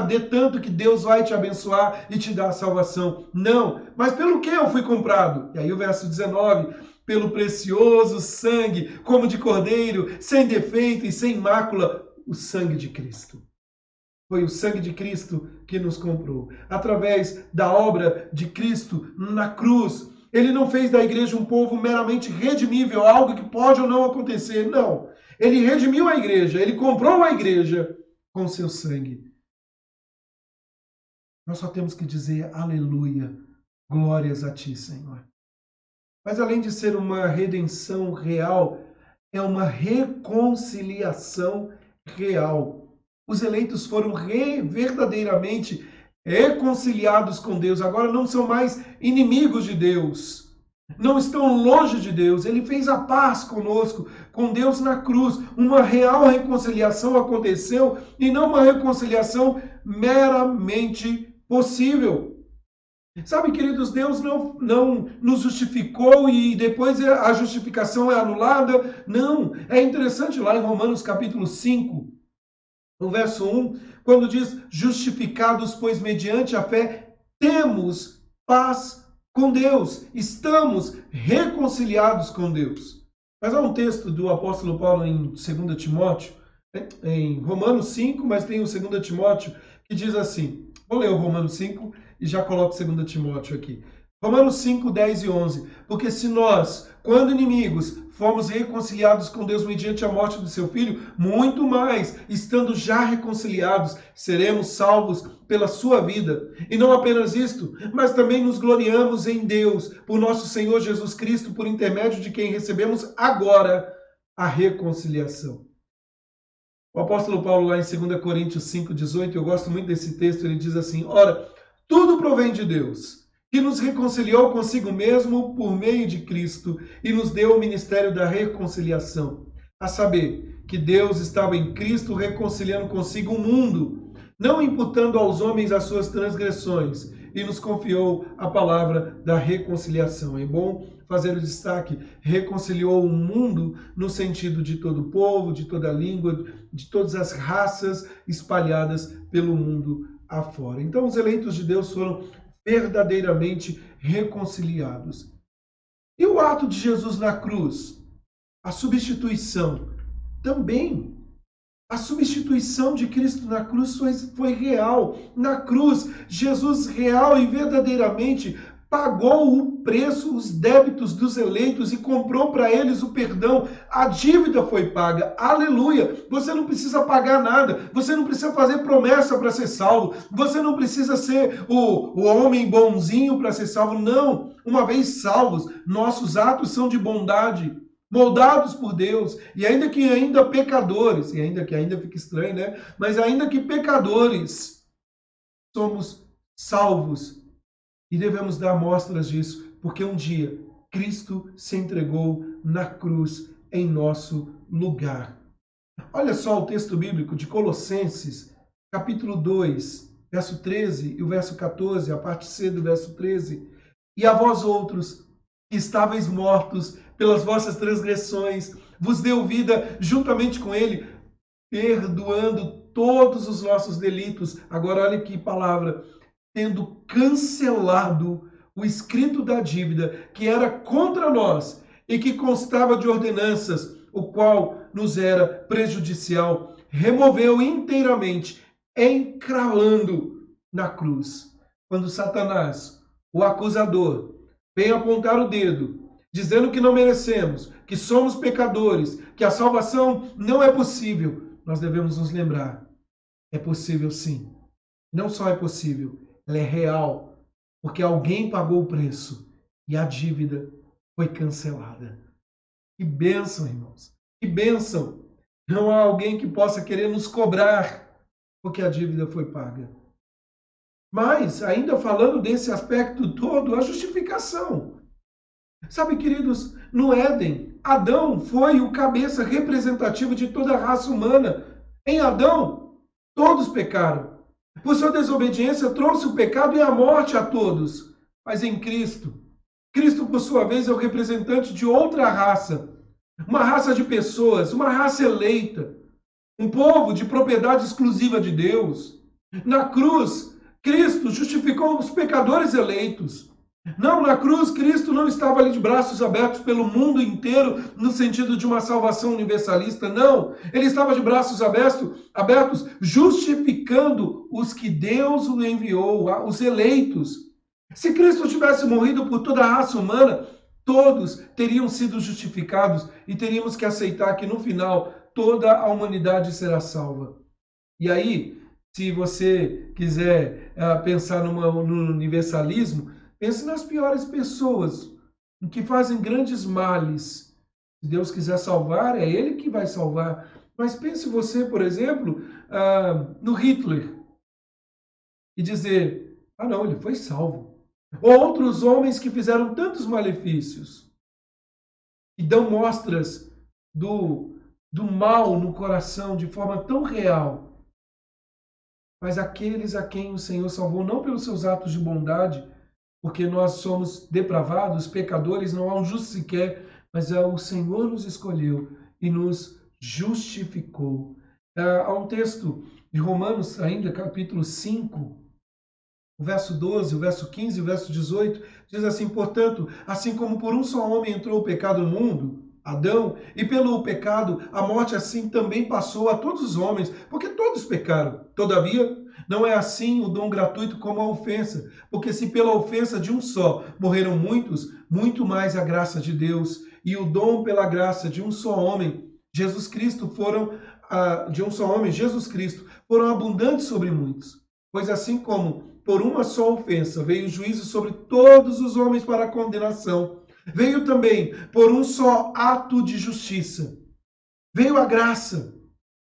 Dê tanto que Deus vai te abençoar e te dar a salvação. Não, mas pelo que eu fui comprado? E aí o verso 19, pelo precioso sangue, como de cordeiro, sem defeito e sem mácula, o sangue de Cristo. Foi o sangue de Cristo que nos comprou. Através da obra de Cristo na cruz, ele não fez da igreja um povo meramente redimível, algo que pode ou não acontecer. Não. Ele redimiu a igreja, ele comprou a igreja com seu sangue. Nós só temos que dizer aleluia, glórias a ti, Senhor. Mas além de ser uma redenção real, é uma reconciliação real. Os eleitos foram verdadeiramente reconciliados com Deus. Agora não são mais inimigos de Deus. Não estão longe de Deus. Ele fez a paz conosco, com Deus na cruz. Uma real reconciliação aconteceu e não uma reconciliação meramente possível. Sabe, queridos, Deus não nos justificou e depois a justificação é anulada. Não, é interessante lá em Romanos capítulo 5, no verso 1, quando diz: justificados, pois mediante a fé temos paz com Deus, estamos reconciliados com Deus. Mas há um texto do apóstolo Paulo em 2 Timóteo, em Romanos 5, mas tem o 2 Timóteo, que diz assim, vou ler o Romanos 5 e já coloco 2 Timóteo aqui. Romanos 5, 10 e 11. Porque se nós, quando inimigos, fomos reconciliados com Deus mediante a morte do seu Filho, muito mais, estando já reconciliados, seremos salvos pela sua vida. E não apenas isto, mas também nos gloriamos em Deus, por nosso Senhor Jesus Cristo, por intermédio de quem recebemos agora a reconciliação. O apóstolo Paulo, lá em 2 Coríntios 5, 18, eu gosto muito desse texto, ele diz assim: ora, tudo provém de Deus, que nos reconciliou consigo mesmo por meio de Cristo e nos deu o ministério da reconciliação. A saber, que Deus estava em Cristo reconciliando consigo o mundo, não imputando aos homens as suas transgressões, e nos confiou a palavra da reconciliação. É bom fazer o destaque: reconciliou o mundo no sentido de todo o povo, de toda a língua, de todas as raças espalhadas pelo mundo afora. Então, os eleitos de Deus foram verdadeiramente reconciliados. E o ato de Jesus na cruz, a substituição, também. A substituição de Cristo na cruz foi real. Na cruz, Jesus real e verdadeiramente pagou o preço, os débitos dos eleitos e comprou para eles o perdão. A dívida foi paga. Aleluia! Você não precisa pagar nada. Você não precisa fazer promessa para ser salvo. Você não precisa ser o homem bonzinho para ser salvo. Não! Uma vez salvos, nossos atos são de bondade, moldados por Deus, e ainda pecadores, e ainda fica estranho, né? Mas ainda que pecadores, somos salvos. E devemos dar mostras disso, porque um dia Cristo se entregou na cruz em nosso lugar. Olha só o texto bíblico de Colossenses, capítulo 2, verso 13 e o verso 14, a parte C do verso 13. E a vós outros, que estáveis mortos pelas vossas transgressões, vos deu vida juntamente com ele, perdoando todos os nossos delitos. Agora olha que palavra: tendo cancelado o escrito da dívida que era contra nós e que constava de ordenanças, o qual nos era prejudicial, removeu inteiramente, encravando na cruz. Quando Satanás, o acusador, vem apontar o dedo, dizendo que não merecemos, que somos pecadores, que a salvação não é possível, nós devemos nos lembrar: é possível sim. Não só é possível, ela é real, porque alguém pagou o preço e a dívida foi cancelada. Que bênção, irmãos! Que bênção! Não há alguém que possa querer nos cobrar, porque a dívida foi paga. Mas, ainda falando desse aspecto todo, a justificação. Sabe, queridos, no Éden, Adão foi o cabeça representativo de toda a raça humana. Em Adão, todos pecaram. Por sua desobediência, trouxe o pecado e a morte a todos. Mas em Cristo, Cristo, por sua vez, é o representante de outra raça. Uma raça de pessoas, uma raça eleita. Um povo de propriedade exclusiva de Deus. Na cruz, Cristo justificou os pecadores eleitos. Não, na cruz, Cristo não estava ali de braços abertos pelo mundo inteiro, no sentido de uma salvação universalista, não. Ele estava de braços abertos, justificando os que Deus o enviou, os eleitos. Se Cristo tivesse morrido por toda a raça humana, todos teriam sido justificados e teríamos que aceitar que no final toda a humanidade será salva. E aí, se você quiser pensar no universalismo, pense nas piores pessoas, que fazem grandes males. Se Deus quiser salvar, é Ele que vai salvar. Mas pense você, por exemplo, no Hitler, e dizer: ah não, ele foi salvo. Ou outros homens que fizeram tantos malefícios, e dão mostras do mal no coração de forma tão real. Mas aqueles a quem o Senhor salvou, não pelos seus atos de bondade, porque nós somos depravados, pecadores, não há um justo sequer, mas o Senhor nos escolheu e nos justificou. Há um texto de Romanos, ainda capítulo 5, o verso 12, o verso 15, o verso 18, diz assim: portanto, assim como por um só homem entrou o pecado no mundo, Adão, e pelo pecado a morte assim também passou a todos os homens, porque todos pecaram. Todavia, não é assim o dom gratuito como a ofensa, porque se pela ofensa de um só morreram muitos, muito mais a graça de Deus e o dom pela graça de um só homem, Jesus Cristo, foram abundantes sobre muitos. Pois assim como por uma só ofensa veio o juízo sobre todos os homens para a condenação, veio também por um só ato de justiça. Veio a graça.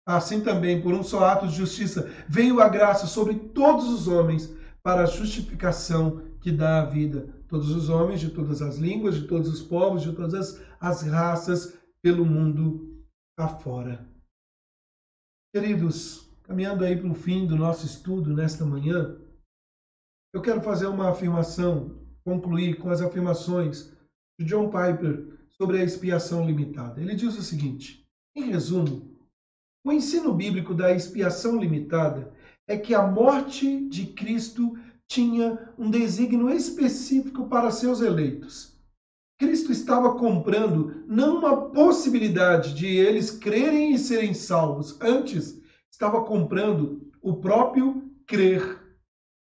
Assim também, por um só ato de justiça, veio a graça sobre todos os homens para a justificação que dá a vida. Todos os homens, de todas as línguas, de todos os povos, de todas as raças, pelo mundo afora. Queridos, caminhando aí para o fim do nosso estudo nesta manhã, eu quero fazer uma afirmação, concluir com as afirmações de John Piper sobre a expiação limitada. Ele diz o seguinte: em resumo, o ensino bíblico da expiação limitada é que a morte de Cristo tinha um desígnio específico para seus eleitos. Cristo estava comprando não uma possibilidade de eles crerem e serem salvos, antes estava comprando o próprio crer.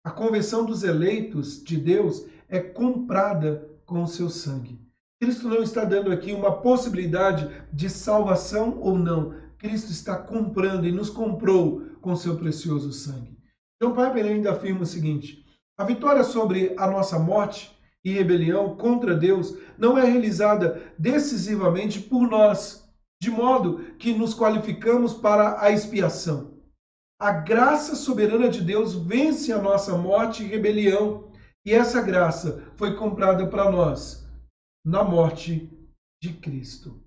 A conversão dos eleitos de Deus é comprada com o seu sangue. Cristo não está dando aqui uma possibilidade de salvação ou não. Cristo está comprando e nos comprou com seu precioso sangue. John Piper ainda afirma o seguinte: a vitória sobre a nossa morte e rebelião contra Deus não é realizada decisivamente por nós, de modo que nos qualificamos para a expiação. A graça soberana de Deus vence a nossa morte e rebelião, e essa graça foi comprada para nós na morte de Cristo.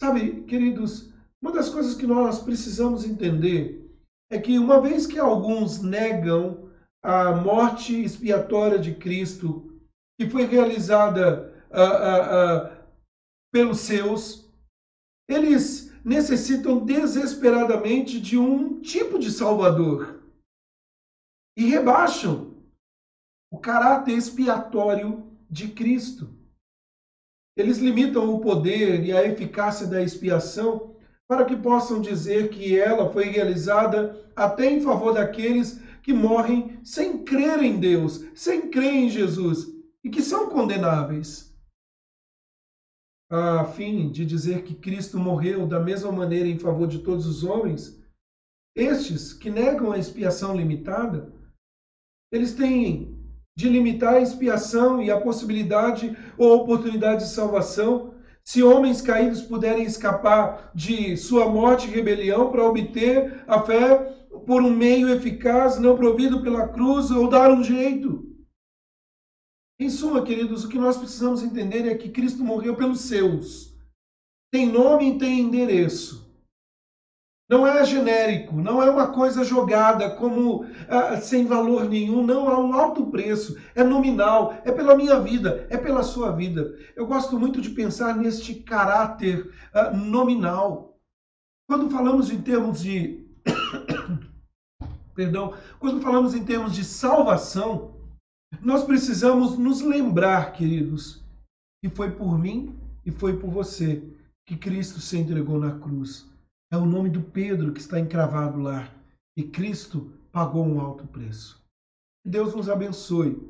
Sabe, queridos, uma das coisas que nós precisamos entender é que uma vez que alguns negam a morte expiatória de Cristo, que foi realizada pelos seus, eles necessitam desesperadamente de um tipo de Salvador e rebaixam o caráter expiatório de Cristo. Eles limitam o poder e a eficácia da expiação para que possam dizer que ela foi realizada até em favor daqueles que morrem sem crer em Deus, sem crer em Jesus e que são condenáveis. A fim de dizer que Cristo morreu da mesma maneira em favor de todos os homens, estes que negam a expiação limitada, eles têm de limitar a expiação e a possibilidade ou oportunidade de salvação, se homens caídos puderem escapar de sua morte e rebelião para obter a fé por um meio eficaz, não provido pela cruz, ou dar um jeito. Em suma, queridos, o que nós precisamos entender é que Cristo morreu pelos seus. Tem nome e tem endereço. Não é genérico, não é uma coisa jogada como sem valor nenhum, não, há um alto preço, é nominal, é pela minha vida, é pela sua vida. Eu gosto muito de pensar neste caráter nominal. Quando falamos em termos de quando falamos em termos de salvação, nós precisamos nos lembrar, queridos, que foi por mim e foi por você que Cristo se entregou na cruz. É o nome do Pedro que está encravado lá. E Cristo pagou um alto preço. Que Deus nos abençoe.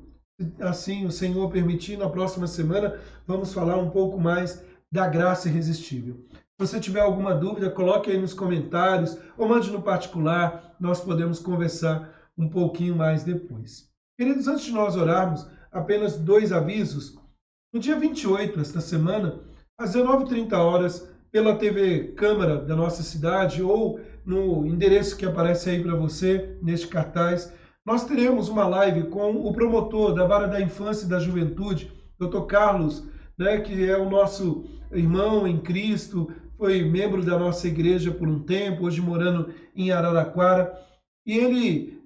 Assim, o Senhor permitir, na próxima semana, vamos falar um pouco mais da graça irresistível. Se você tiver alguma dúvida, coloque aí nos comentários ou mande no particular. Nós podemos conversar um pouquinho mais depois. Queridos, antes de nós orarmos, apenas 2 avisos. No dia 28, esta semana, às 19h30, pela TV Câmara da nossa cidade ou no endereço que aparece aí para você, neste cartaz, nós teremos uma live com o promotor da Vara da Infância e da Juventude, Dr. Carlos, que é o nosso irmão em Cristo, foi membro da nossa igreja por um tempo, hoje morando em Araraquara. e ele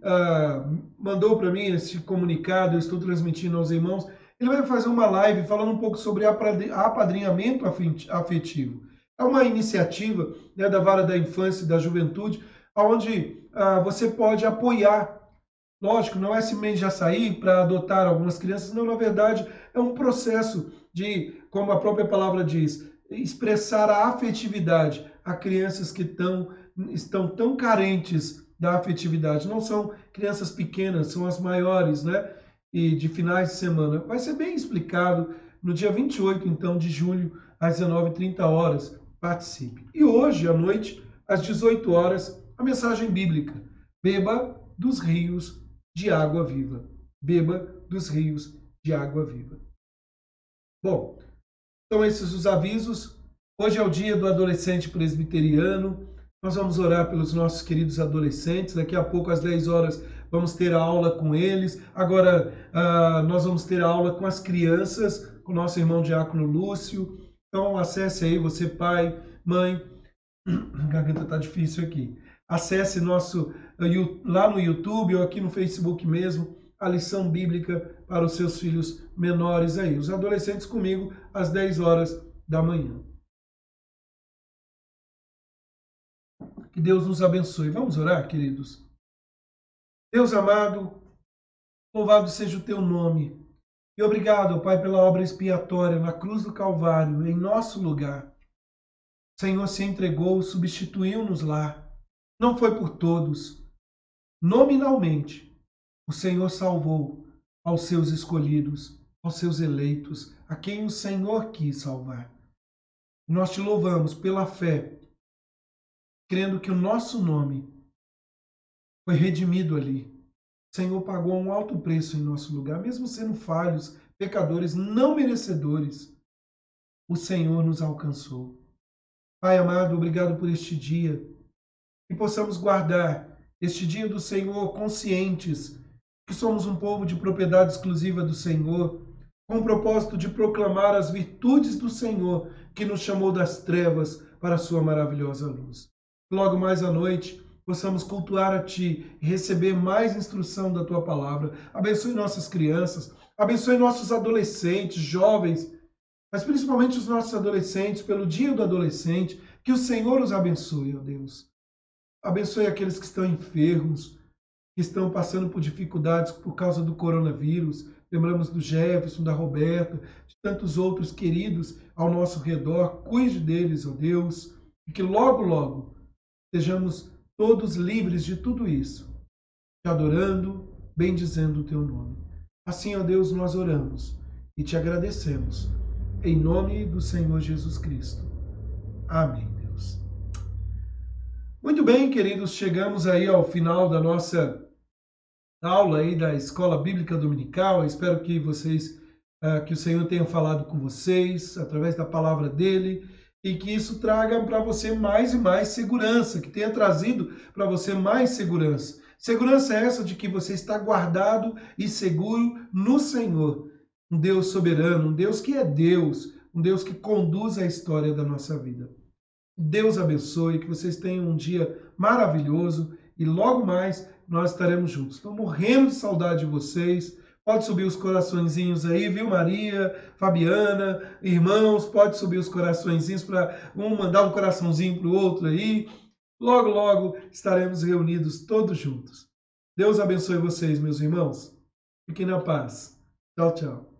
mandou para mim esse comunicado, eu estou transmitindo aos irmãos. Ele vai fazer uma live falando um pouco sobre apadrinhamento afetivo. É uma iniciativa, né, da Vara da Infância e da Juventude, onde você pode apoiar. Lógico, não é simplesmente já sair para adotar algumas crianças, não, na verdade é um processo de, como a própria palavra diz, expressar a afetividade a crianças que estão tão carentes da afetividade. Não são crianças pequenas, são as maiores, né? E de finais de semana. Vai ser bem explicado no dia 28, então, de julho, às 19h30. Participe. E hoje, à noite, às 18 horas, a mensagem bíblica. Beba dos rios de água viva. Beba dos rios de água viva. Bom, então esses os avisos. Hoje é o dia do adolescente presbiteriano. Nós vamos orar pelos nossos queridos adolescentes. Daqui a pouco, às 10 horas, vamos ter a aula com eles. Agora, nós vamos ter a aula com as crianças, com o nosso irmão Diácono Lúcio. Então, acesse aí, você pai, mãe. A garganta tá difícil aqui. Acesse lá no YouTube ou aqui no Facebook mesmo, a lição bíblica para os seus filhos menores aí. Os adolescentes comigo, às 10 horas da manhã. Que Deus nos abençoe. Vamos orar, queridos? Deus amado, louvado seja o teu nome. E obrigado, Pai, pela obra expiatória na cruz do Calvário, em nosso lugar. O Senhor se entregou, substituiu-nos lá. Não foi por todos. Nominalmente, o Senhor salvou aos seus escolhidos, aos seus eleitos, a quem o Senhor quis salvar. Nós te louvamos pela fé, crendo que o nosso nome foi redimido ali. O Senhor pagou um alto preço em nosso lugar, mesmo sendo falhos, pecadores, não merecedores. O Senhor nos alcançou. Pai amado, obrigado por este dia. Que possamos guardar este dia do Senhor conscientes que somos um povo de propriedade exclusiva do Senhor, com o propósito de proclamar as virtudes do Senhor que nos chamou das trevas para a sua maravilhosa luz. Logo mais à noite, possamos cultuar a Ti e receber mais instrução da Tua palavra. Abençoe nossas crianças, abençoe nossos adolescentes, jovens, mas principalmente os nossos adolescentes, pelo dia do adolescente, que o Senhor os abençoe, ó Deus. Abençoe aqueles que estão enfermos, que estão passando por dificuldades por causa do coronavírus. Lembramos do Jefferson, da Roberta, de tantos outros queridos ao nosso redor. Cuide deles, ó Deus, e que logo, logo, sejamos todos livres de tudo isso, te adorando, bendizendo o teu nome. Assim, ó Deus, nós oramos e te agradecemos. Em nome do Senhor Jesus Cristo. Amém, Deus. Muito bem, queridos, chegamos aí ao final da nossa aula aí da Escola Bíblica Dominical. Eu espero que que o Senhor tenha falado com vocês através da palavra dele e que isso traga para você mais e mais segurança, que tenha trazido para você mais segurança. Segurança essa de que você está guardado e seguro no Senhor. Um Deus soberano, um Deus que é Deus, um Deus que conduz a história da nossa vida. Deus abençoe, que vocês tenham um dia maravilhoso e logo mais nós estaremos juntos. Estou morrendo de saudade de vocês. Pode subir os coraçõezinhos aí, viu, Maria, Fabiana, irmãos, pode subir os coraçõezinhos para um mandar um coraçãozinho para o outro aí. Logo, logo estaremos reunidos todos juntos. Deus abençoe vocês, meus irmãos. Fiquem na paz. Tchau, tchau.